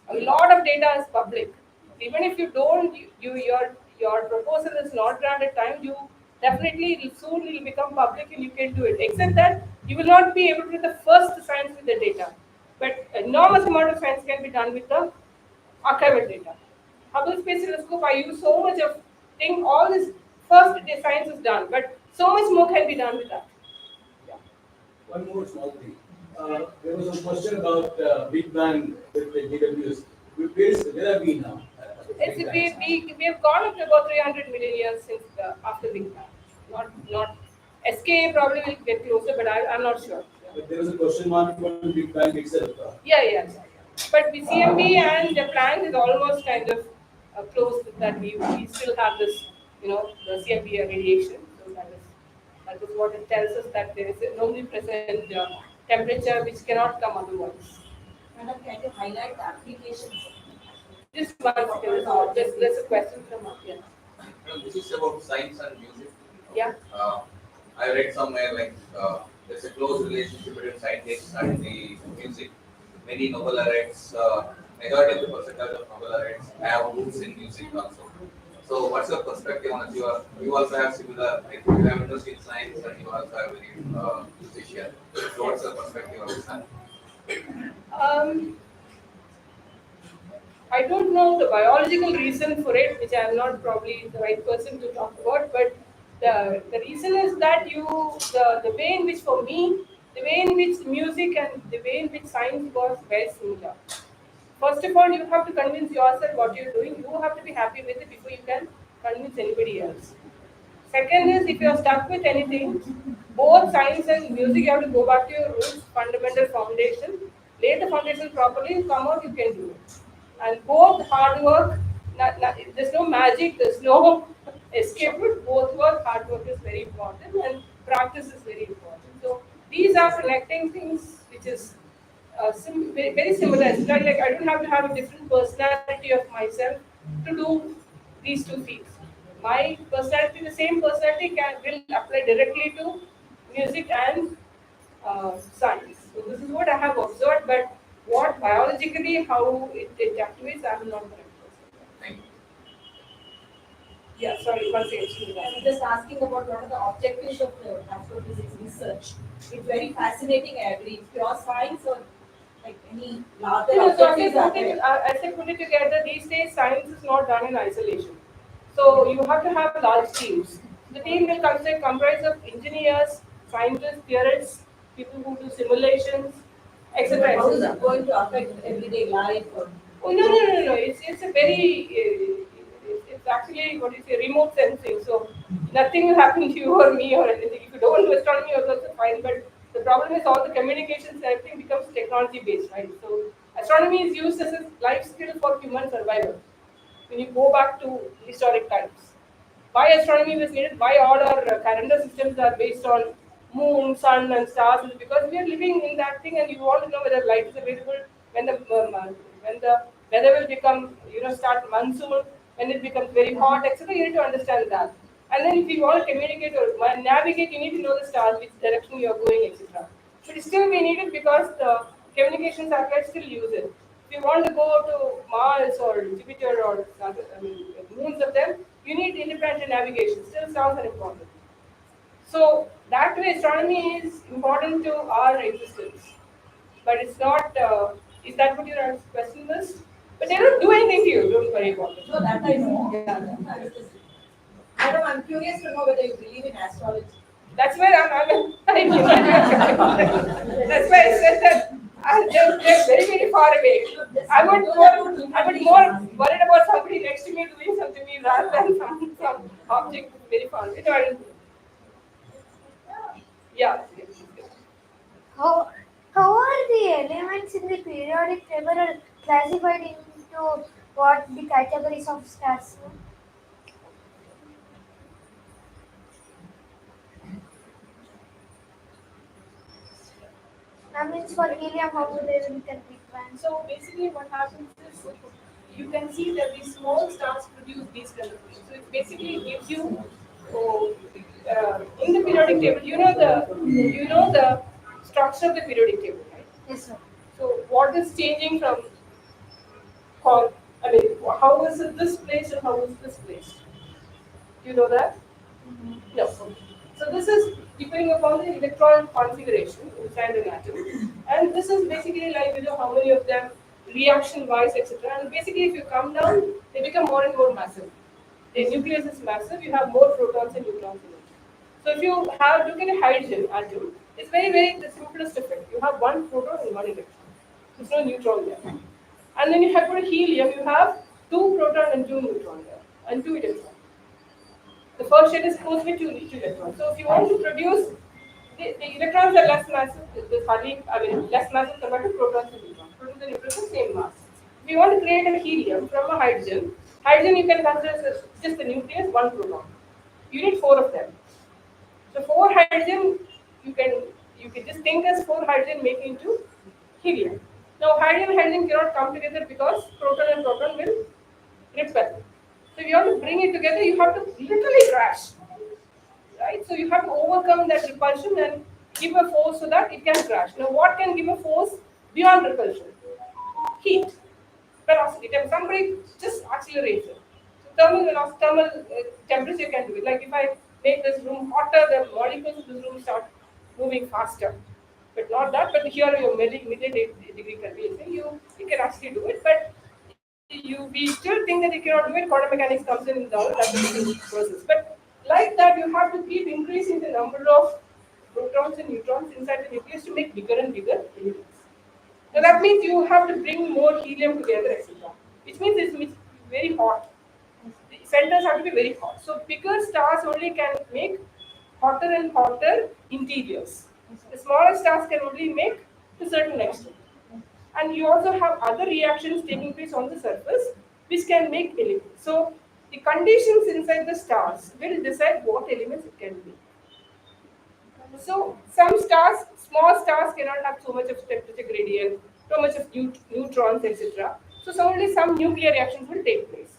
A lot of data is public. Even if you don't, your proposal is not granted time, you definitely soon will become public and you can do it. Except that you will not be able to do the first science with the data. But enormous amount of science can be done with the archival data. Hubble Space Telescope, I use so much of thing, all this first science is done, but so much more can be done with that. Yeah. One more small thing. There was a question about Big Bang with the JWST. Where are we now? We have gone up to about 300 million years since after Big Bang. Not SK probably will get closer, but I'm not sure. But there was a question mark on Big Bang itself. Yeah. But the CMB and the Planck is almost kind of close to that. We still have this, the CMB radiation. So that is what it tells us, that there is an omnipresent temperature which cannot come otherwise. Madam, can you highlight the applications? Just one second. There's a question from up here. This is about science and music. Yeah. I read somewhere like there's a close relationship between scientists and the music. Many Nobel laureates, majority of the percentage of Nobel laureates have roots in music also. So what's your perspective on it? You also have similar, like you have interest in science and you also have very musician. So what's your perspective on this? I don't know the biological reason for it, which I am not probably the right person to talk about, but the reason is that the way in which, for me, the way in which music and the way in which science was very similar. First of all, you have to convince yourself what you're doing. You have to be happy with it before you can convince anybody else. Second is, if you're stuck with anything, both science and music, you have to go back to your roots, fundamental foundation, lay the foundation properly, come out, you can do it. And both hard work, there's no magic, there's no escape route. Both work, hard work is very important, and practice is very important. So these are connecting things which is very similar. It's like I don't have to have a different personality of myself to do these two things. My personality, the same personality will apply directly to music and science. So this is what I have observed, but what biologically, how it activates, I am not the right person. Thank you. Yeah, sorry, one second. I'm just asking about what are the objectives of the astrophysics research. It's very fascinating, I agree. It's pure science or like any larger objectives are there? As I put it together, these days science is not done in isolation. So you have to have large teams. The team will comprise of engineers, scientists, theorists, people who do simulations, etc. How is it going to affect everyday life? Oh, no. It's a very, it's actually what is a remote sensing. So nothing will happen to you or me or anything. If you don't do astronomy, it's also fine. But the problem is all the communications, everything becomes technology based, right? So astronomy is used as a life skill for human survival. When you go back to historic times, why astronomy was needed? Why all our calendar systems are based on moon, sun, and stars? Is because we are living in that thing, and you want to know whether light is available when the weather will become, start monsoon, when it becomes very hot, etc. You need to understand that. And then if you want to communicate or navigate, you need to know the stars, which direction you are going, etc. But still we need it because the communication satellites still use it. If you want to go to Mars or Jupiter or moons of them, you need independent navigation. Still sounds are important. So that way astronomy is important to our existence. But it's not, is that what your question was? But they don't do anything to you, don't worry about it. No, that I know. Yeah. Madam, I'm curious to know whether you believe in astrology. That's where that's why I said that they're very, very far away. I would more worried about somebody next to me doing something to me rather than some object very far away. So I don't- Yeah. How are the elements in the periodic table are classified into what the categories of stars? I mean, for helium, how do they will can be planned? So basically what happens is you can see that these small stars produce these kind of things. So it basically gives you in the periodic table, you know the structure of the periodic table, right? Yes, sir. So what is changing from I mean, how is it this place and how is this place? Do you know that? No. So this is depending upon the electron configuration inside an atom, and this is basically like how many of them reaction wise, etc. And basically, if you come down, they become more and more massive. The nucleus is massive. You have more protons and neutrons in it. So if you have look at a hydrogen atom, it's very the simplest effect. You have one proton and one electron. There's no neutron there. And then you have for helium, you have two proton and two neutron there, and two electrons. The first state is close with two electrons. So if you want to produce, the electrons are less massive, less massive compared to protons and neutrons. Protons and neutrons are same mass. If you want to create a helium from a hydrogen you can consider as just the nucleus, one proton. You need four of them. So four hydrogen, you can just think as four hydrogen make into helium. Now hydrogen and hydrogen cannot come together because proton and proton will repel. So if you want to bring it together, you have to literally crash, right? So you have to overcome that repulsion and give a force so that it can crash. Now what can give a force beyond repulsion? Heat, velocity. Somebody just accelerates it. So thermal temperature can do it. Like if I make this room hotter, the molecules in this room start moving faster. But not that, but here your degree condition, you can actually do it. But we still think that you cannot do it. Quantum mechanics comes in and all, that's a different process. But like that, you have to keep increasing the number of protons and neutrons inside the nucleus to make bigger and bigger elements. So that means you have to bring more helium together, etc. Which means it's very hot. The centers have to be very hot. So bigger stars only can make hotter and hotter interiors. The smaller stars can only make to a certain extent. And you also have other reactions taking place on the surface which can make elements. So the conditions inside the stars will decide what elements it can be. So some stars, small stars cannot have so much of temperature gradient, so much of neutrons, etc. So only some nuclear reactions will take place.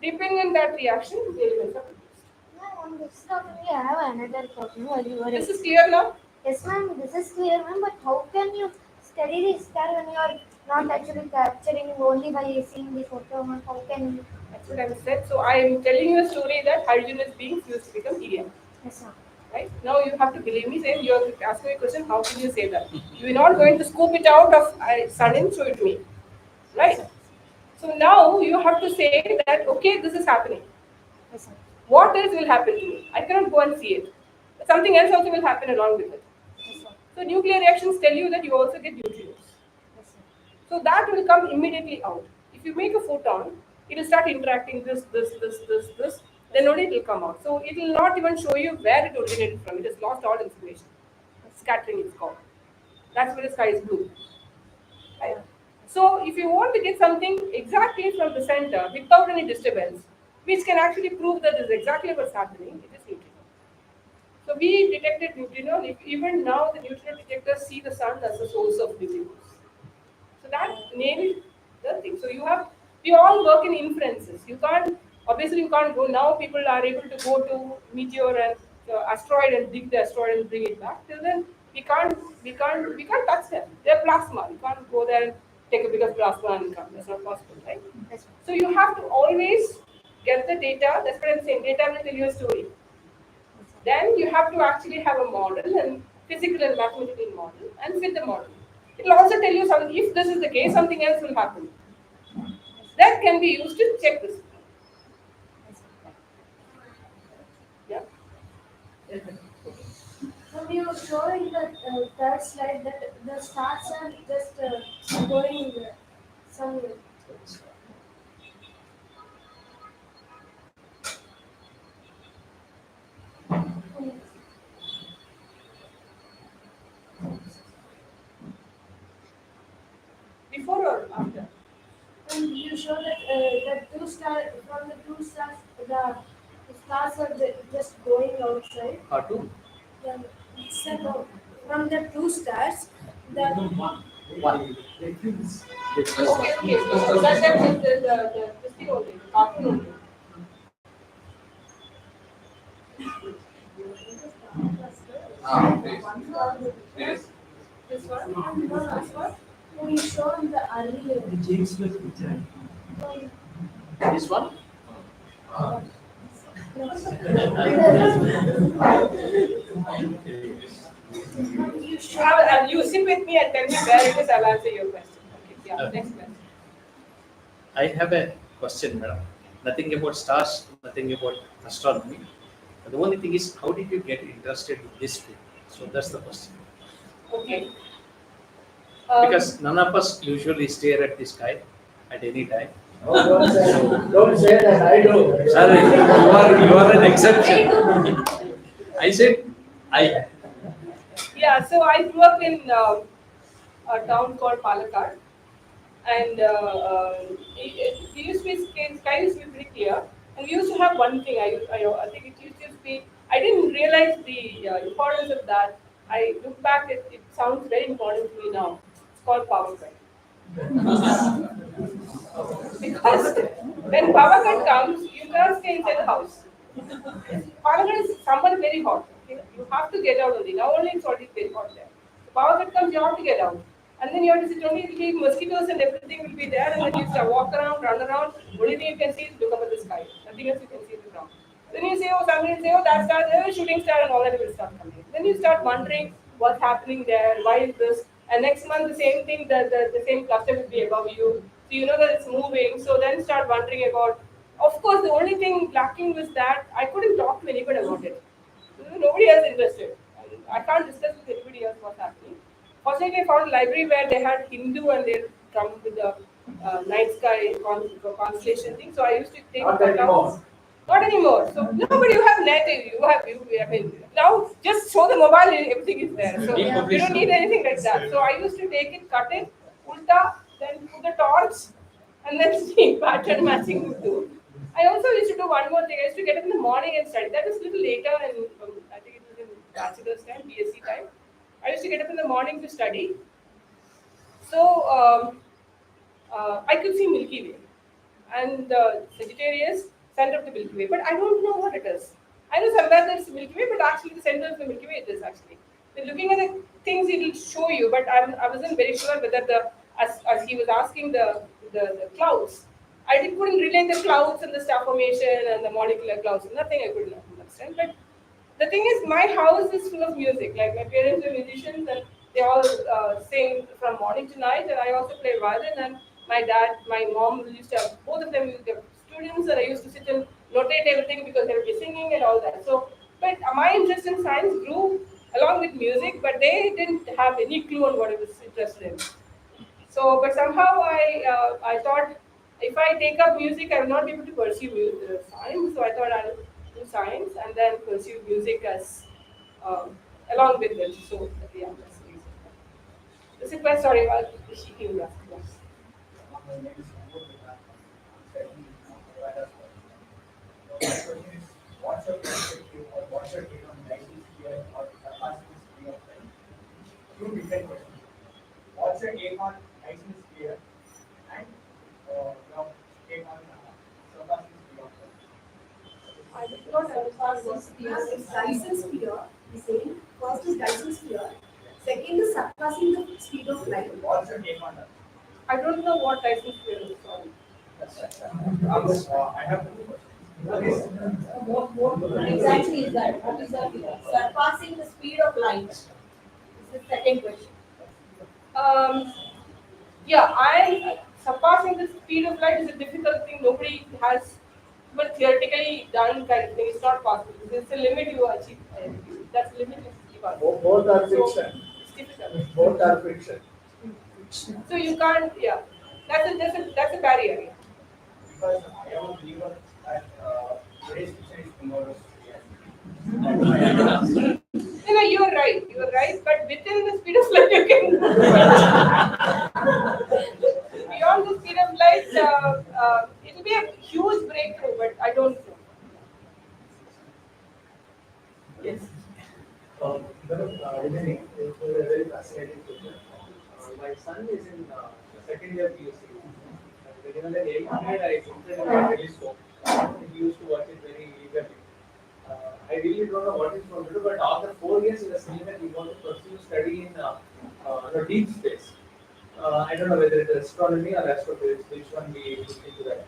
Depending on that reaction, the elements are produced. Ma'am, on this topic, I have another question. While you were This is clear now? Yes, ma'am, this is clear, ma'am. But how can you study the star when you are not actually capturing only by seeing the photo? Ma'am? How can you? That's what I said. So I am telling you a story that hydrogen is being fused to become helium. Yes, ma'am. Right? Now you have to believe me, saying you are asking me a question, how can you say that? You are not going to scoop it out of sun and show it to me. Right? So now you have to say that, okay, this is happening. Yes, ma'am. What else will happen to me? I cannot go and see it. But something else also will happen along with it. Yes, ma'am. So nuclear reactions tell you that you also get neutrinos. Yes, ma'am. So that will come immediately out. If you make a photon, it will start interacting this, then only it will come out. So it will not even show you where it originated from. It has lost all information. Scattering is called. That's why the sky is blue. Right? So if you want to get something exactly from the center without any disturbance, which can actually prove that this is exactly what's happening, it is neutrino. So we detected neutrino. Even now the neutrino detectors see the sun as the source of neutrinos. So that nailed the thing. So we all work in inferences. You can't go now. People are able to go to meteor and asteroid and dig the asteroid and bring it back. Till then, we can't touch them. They're plasma. You can't go there and take a bit of plasma and come. That's not possible, right? Yes, ma'am. So you have to always get the data. That's what I'm saying. Data will tell you a story. Then you have to actually have a model and physical and mathematical model and fit the model. It will also tell you something. If this is the case, something else will happen. That can be used to check this. Yeah. Ma'am, you show in the third slide that the stars are just going somewhere. Before or after? And you show that the two stars from the two stars, the stars are just going outside. Cartoon. The, so from the two stars, the One. Okay, okay. So that's the thing only, the cartoon only. Yes. This one? this one we show in the earlier. This one? You show You sit with me and tell me where it is, I'll answer your question. Okay, yeah, next question. I have a question, madam. Nothing about stars, nothing about astronomy. The only thing is, how did you get interested in this field? So that's the question. Okay. Because none of us usually stare at the sky at any time. Oh, don't say that, I do. Sorry, you are an exception. I said, I. Yeah, so I grew up in a town called Palakkad, and we used to be sky used to be pretty clear, and we used to have one thing. I think it used to be. I didn't realize the importance of that. I look back, it sounds very important to me now. It's called power cut. Because when power cut comes, you cannot stay inside the house. Power cut is summer very hot. Okay? You have to get out only. Now only it's already very hot there. So power cut comes, you have to get out. And then you have to sit only, the mosquitoes and everything will be there, and then you start walk around, run around. Only thing you can see is look up at the sky. Nothing else you can see in the ground. Then you say, oh, somebody will say, oh, that star, shooting star, and all that will start coming. Then you start wondering what's happening there, why is this? And next month, the same thing, the same cluster will be above you. So you know that it's moving. So then start wondering about. Of course, the only thing lacking was that I couldn't talk to anybody about it. Nobody else interested. And I can't discuss with anybody else what's happening. Fortunately, I found a library where they had Hindu and they come with the night sky constellation thing. So I used to take Not that anymore. out. Not anymore. So no, but you have net. I mean, now just show the mobile. Everything is there. So you don't need anything like that. So I used to take it, cut it, ulta, then put the torch, and then see pattern matching with two. I also used to do one more thing. I used to get up in the morning and study. That was a little later, and I think it was in bachelor's time, BSc time. I used to get up in the morning to study. So I could see Milky Way, and Sagittarius, center of the Milky Way. But I don't know what it is. I know somewhere there's Milky Way, but actually the center of the Milky Way it is actually. Then looking at the things it will show you, but I wasn't very sure whether as he was asking the clouds, couldn't relate the clouds and the star formation and the molecular clouds. Nothing I couldn't understand. But the thing is, my house is full of music. Like my parents are musicians, and they all sing from morning to night. And I also play violin. And my dad, my mom used to have both of them used to have students, and I used to sit and notate everything because they would be singing and all that. So, but my interest in science grew along with music, but they didn't have any clue on what I was interested in. So, but somehow I thought if I take up music, I will not be able to pursue science. So I thought I'll do science and then pursue music as along with it. So yeah, that's the reason. The request, sorry, about the shaking glass. What's your perspective or what's your take on Newton's theorem or Laplace's theory of time? Two different questions. What's your take on Newton's theorem and your take on Laplace's theory of time? I did not understand Dyson's theorem is saying first is Dyson's theorem, second is surpassing the speed of light. What's your take on that? I don't know what Dyson's theorem is. Sorry. I have two questions. What exactly is that? What is that? Surpassing the speed of light. This is the second question. Yeah, surpassing the speed of light is a difficult thing. Nobody has even theoretically done kind of thing. It's not possible. There's a limit you achieve. That's the limit you achieve. Both are So, fiction. it's difficult. Both are fiction. So you can't, yeah. That's a barrier. Yeah. Because I am a believer that today's future is tomorrow's reality. No, you're right. You're right. But within the speed of light, you can. Beyond the speed of light, it'll be a huge breakthrough. But I don't know. Yes. Remaining, it was a very fascinating question. My son is in second year PUC. When he was 800, I printed a telescope. He used to watch it very eagerly. I really don't know what he's going to do, but after 4 years, he was saying that he wants to pursue study in deep space. I don't know whether it is astronomy or astrophysics, which one we look into that.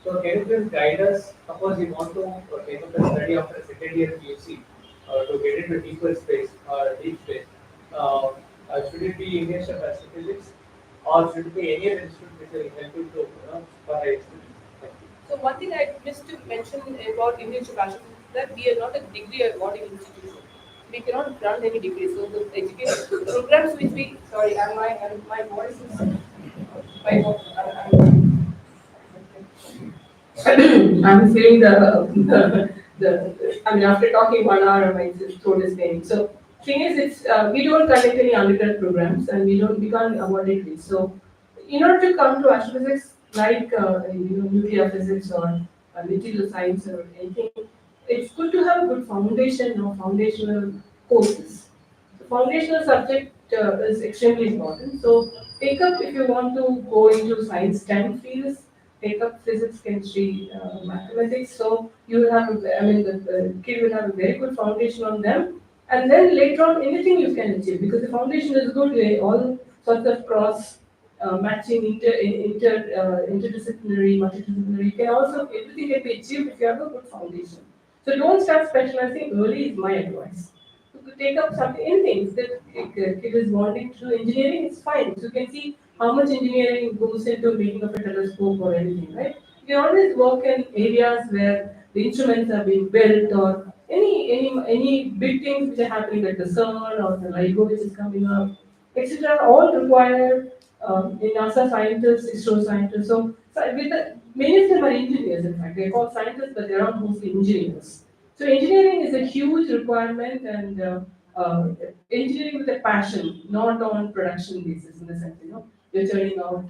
So can you please guide us? Suppose you want to take up a study after second year PUC to get into deeper space or deep space. Should it be Indian astrophysics or should it be any other institute which will help you to for higher studies? So one thing I missed to mention about Indian Subramaniam is that we are not a degree awarding institution. We cannot grant any degree. So the education programs which we my voice is I'm feeling I mean after talking 1 hour my throat is paining. So thing is it's we don't conduct any undergrad programs and we can't award degrees. So in order to come to astrophysics like nuclear physics or material science or anything, it's good to have a good foundation or foundational courses. The foundational subject is extremely important. So take up if you want to go into science STEM fields, take up physics, chemistry, mathematics. So you will have, the kid will have a very good foundation on them, and then later on anything you can achieve because the foundation is good. All sorts of cross matching, interdisciplinary, multidisciplinary. You can also everything can be achieved if you have a good foundation. So don't start specializing early is my advice. You could take up something, anything that kid is wanting to do engineering, it's fine. So you can see how much engineering goes into making of a telescope or anything, right? You can always work in areas where the instruments are being built or any big things which are happening like the CERN or the LIGO which is coming up, etc. All require in NASA scientists, ISRO scientists. So many of them are engineers. In fact, they're called scientists, but they're not mostly engineers. So engineering is a huge requirement, and engineering with a passion, not on production basis. In the sense, you're turning out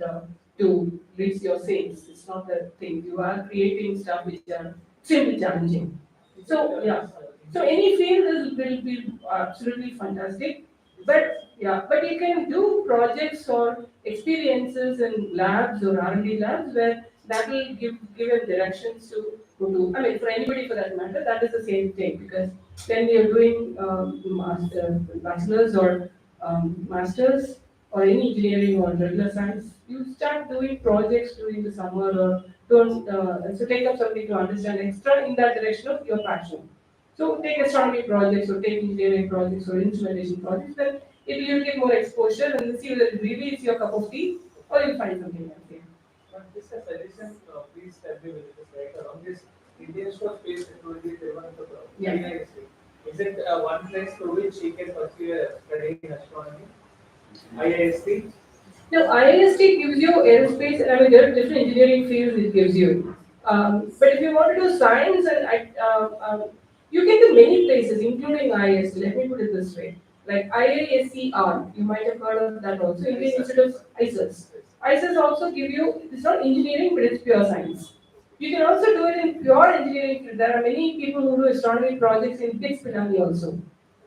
to reach your sales. It's not a thing. You are creating stuff which are extremely challenging. So yeah. So any field will be absolutely fantastic. But you can do projects or experiences in labs or R&D labs where that will give given directions to go to. I mean, for anybody for that matter, that is the same thing because when you're doing bachelor's or masters or any engineering or regular science, you start doing projects during the summer or don't so take up something to understand extra in that direction of your passion. So take astronomy projects or take engineering projects or instrumentation projects, then you'll get more exposure and see whether it really is your cup of tea or you'll find something else here. But just a suggestion, please help me with this right around this Indian Space Technology Development Yeah. IIST. Is it one place to which he can pursue a study in astronomy? IIST? No, IIST gives you aerospace, and I mean there are different engineering fields it gives you. But if you want to do science, you can do many places, including IIST. Let me put it this way: like IISCR, you might have heard of that also. Indian Institute of ISIS. ISIS also give you. It's not engineering, but it's pure science. You can also do it in pure engineering field. There are many people who do astronomy projects in PITS Pinami also.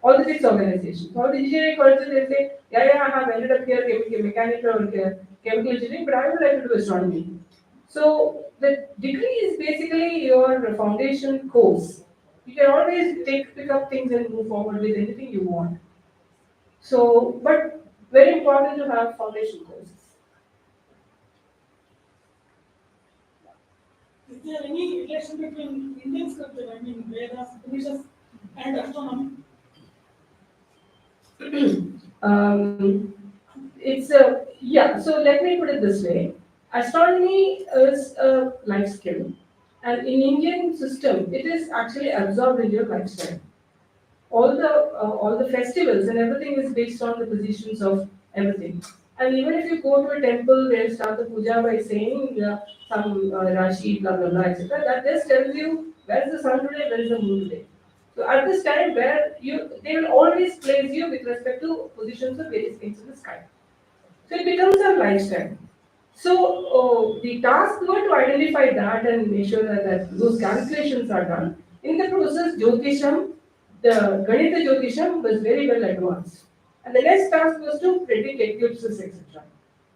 All the PITS organizations. All the engineering colleges, they say, I have ended up here mechanical or chemical engineering, but I would like to do astronomy. So the degree is basically your foundation course. You can always pick up things and move forward with anything you want. So, but very important to have foundation courses. Is there any relation between Indian scripture, I mean Vedas, Upanishads, and astronomy? It's a yeah. So let me put it this way: astronomy is a life skill, and in Indian system, it is actually absorbed in your lifestyle. All the festivals and everything is based on the positions of everything. And even if you go to a temple, they'll start the puja by saying some Rashi, blah blah blah, etc. That just tells you where is the sun today, where is the moon today. So at this time, they will always place you with respect to positions of various things in the sky. So it becomes a lifestyle. So the task were to identify that and make sure that those calculations are done. In the process, Jyotisham, the Ganita Jyotisham was very well advanced. And the next task was to predict eclipses, etc.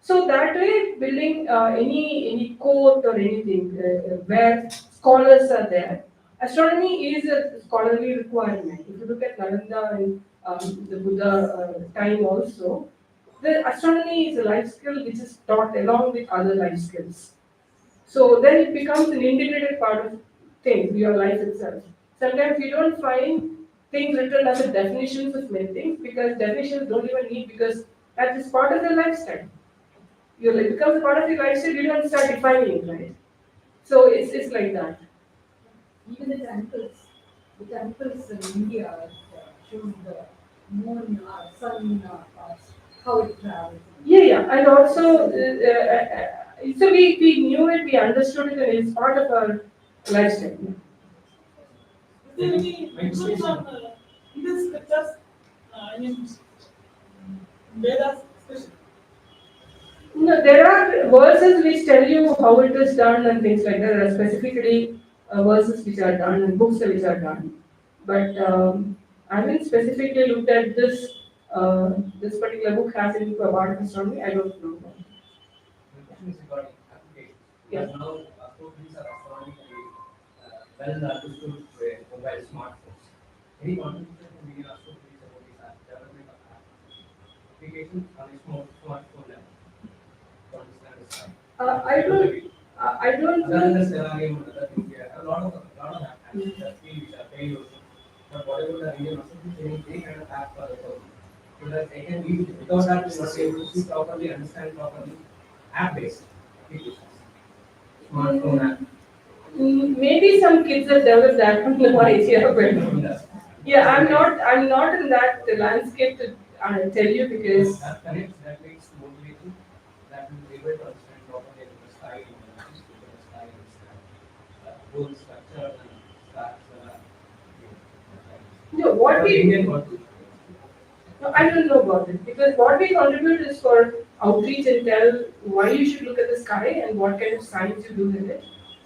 So that way, building any court or anything where scholars are there, astronomy is a scholarly requirement. If you look at Nalanda and the Buddha time also, the astronomy is a life skill which is taught along with other life skills. So then it becomes an integrated part of things, your life itself. Sometimes you don't find things written as a definitions of many things because definitions don't even need because that is part of your lifestyle. Your life becomes a part of your lifestyle, you don't start defining it, right? So it's like that. Even the temples in India shows the moon, sun, how it travels. Yeah. And also, so we knew it, we understood it, and it's part of our lifestyle. Is there any influence on Indian scriptures? I mean, Vedas, especially. No, there are verses which tell you how it is done and things like that. There are specifically verses which are done and books which are done. But I haven't specifically looked at this. This particular book has anything about astronomy. I don't know. The question is regarding application. Yeah. Because now approaches are astronomically well understood with mobile smartphones. Any contribution from Indian astronomies about the development of applications on a smartphone level to understand the sky? I don't Other than the think. stellarium and other things, we have a lot of apps that which are paid also. But whatever the Indian astronomy, they kind of app for the person. So that they can use it. Without that, we not able to see properly, understand properly. App-based applications. Smartphone app. Maybe some kids have developed that. No idea, but yeah, I'm not in that landscape to tell you because. That connects, that makes motivation, that will be able to understand properly the sky, the sky, whole structure and stars. No, what we Indian contribution. No, I don't know about it because what we contribute is for outreach and tell why you should look at the sky and what kind of science you do with it.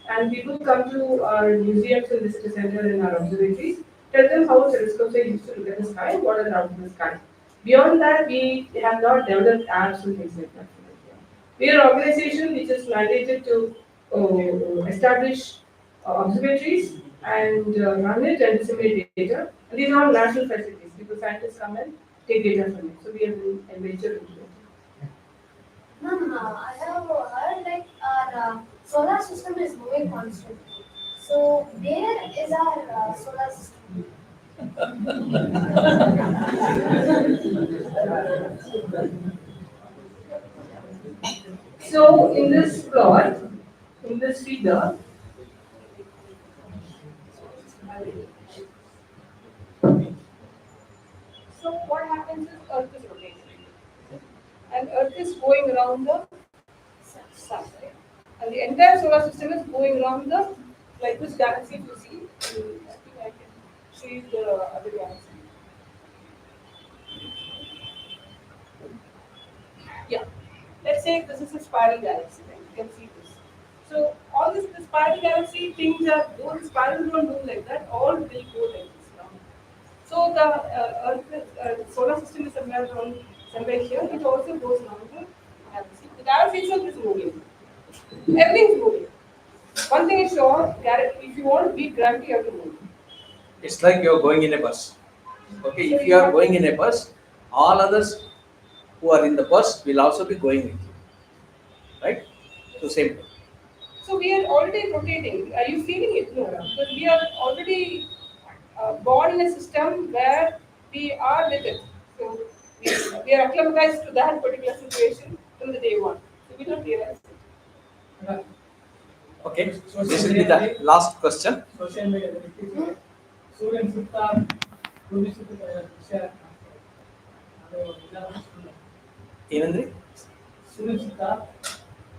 And people come to our museums and visitor center and our observatories, tell them how telescopes are used to look at the sky and what are out in the sky. Beyond that, we have not developed apps and things like that. We are an organization which is mandated to establish observatories and run it and disseminate data. And these are all national facilities because scientists come and take data from it. So we have been venture into it. Ma'am, I have heard like our solar system is moving constantly. So where is our solar system? So in this plot, in this figure, So what happens is Earth is rotating, and Earth is going around the sun, right? And the entire solar system is going around the, like this galaxy you see. I think I can show you the other galaxy. Yeah. Let's say this is a spiral galaxy, right? You can see this. So all this the spiral galaxy things are, though the spirals don't move like that, all will go like this now. So the Earth, solar system is somewhere here. It also goes around the galaxy. The galaxy itself is moving. Everything's moving. One thing is sure, if you want to beat gravity, you have to move. It's like you're going in a bus. Okay, if you are going in a bus, all others who are in the bus will also be going with you. Right? So same thing. So we are already rotating. Are you feeling it? No, because we are already born in a system where we are with it. So we are acclimatized to that particular situation from the day one. So we don't realize it. Okay, this will be the last question. Social media, students ಏನಂದ್ರಿ ಸುರಕ್ಷಿತ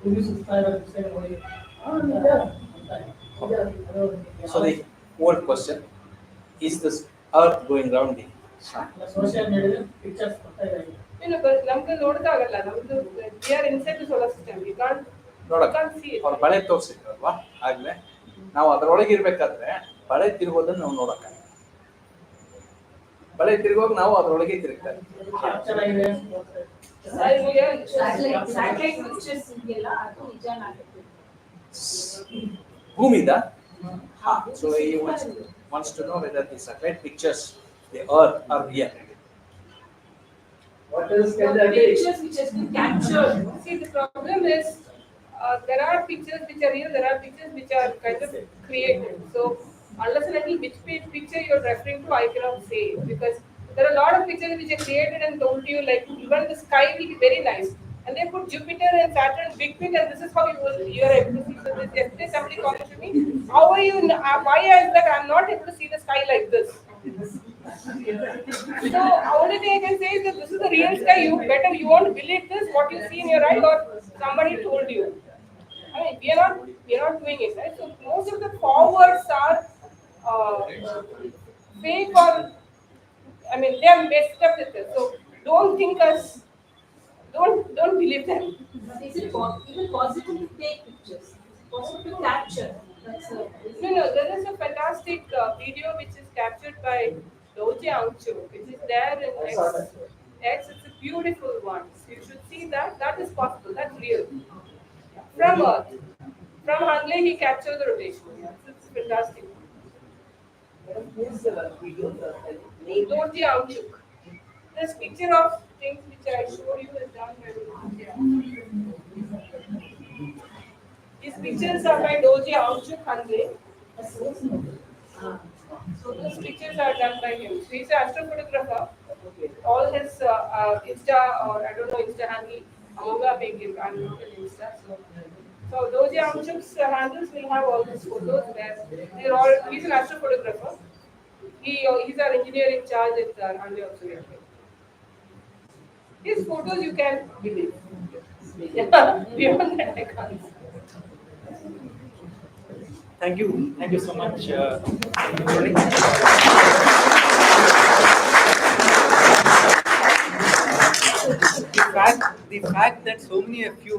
ಸುರಕ್ಷಿತ ವಿಷಯ ನೋಡಿ So the old question, is this earth going round the sun? Social media pictures ಬರ್ತಾ ಇದೆ. but ನಮ್ಗೆ ನೋಡಕ್ಕಾಗಲ್ಲ. ನಮ್ದು we are inside the solar system. We can't see it. ಅವ್ರು ಬಳೆ ತೋರಿಸಿದ್ರಲ್ವಾ ಆಗ್ಲೇ, ನಾವು ಅದರೊಳಗೆ ಇರ್ಬೇಕಾದ್ರೆ ಬಳೆ ತಿರುಗೋದನ್ನ ನಾವು ನೋಡಕ್ಕಾಗಲ್ಲ. ಬಳೆ ತಿರುಗುವಾಗ ನಾವು ಅದರೊಳಗೆ ತಿರುಗ್ತಾರೆ. ಚೆನ್ನಾಗಿದೆ. Satellite pictures ಇದೆಯಲ್ಲ ಅದು ನಿಜಾನ ಆಗುತ್ತೆ. ಭೂಮಿದ so he wants to know whether the satellite pictures the earth are real. What is The pictures which has been captured. See, the problem is there are pictures which are real, there are pictures which are kind of created. So unless and until which picture you're referring to, I cannot say, because there are a lot of pictures which are created and told to you, like even the sky will be very nice, and they put Jupiter and Saturn big, and this is how you are able to see. So yesterday somebody commented to me, how are you? Why is that I'm not able to see the sky like this? So only thing I can say is that this is the real sky. You won't believe this what you see in your eye or somebody told you. I mean, we are not doing it, right? So most of the forwards are fake, or I mean they are messed up with it. So don't believe them. But is it even possible to take pictures? Possible to capture? That's No, there is a fantastic video which is captured by Doji Angchu, which is there in X. It's a beautiful one. You should see that. That is possible. That's real. From Earth. From Hanley, he captured the rotation. It's fantastic. Doji Angchu. This picture of things which I showed you is done by Doji. These pictures are by Doji Angchu Hanley. So those pictures are done by him. So he's an astrophotographer. All his Insta, or I don't know Insta handle, Amoga Big, I'm not an Insta. So Doji Angchu's handles will have all these photos where he's an astrophotographer. He's our engineer in charge at Sanje Observatory. His photos you can believe. Beyond that I can't. Thank you so much. The fact that so many of you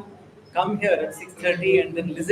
come here at 6:30 and then listen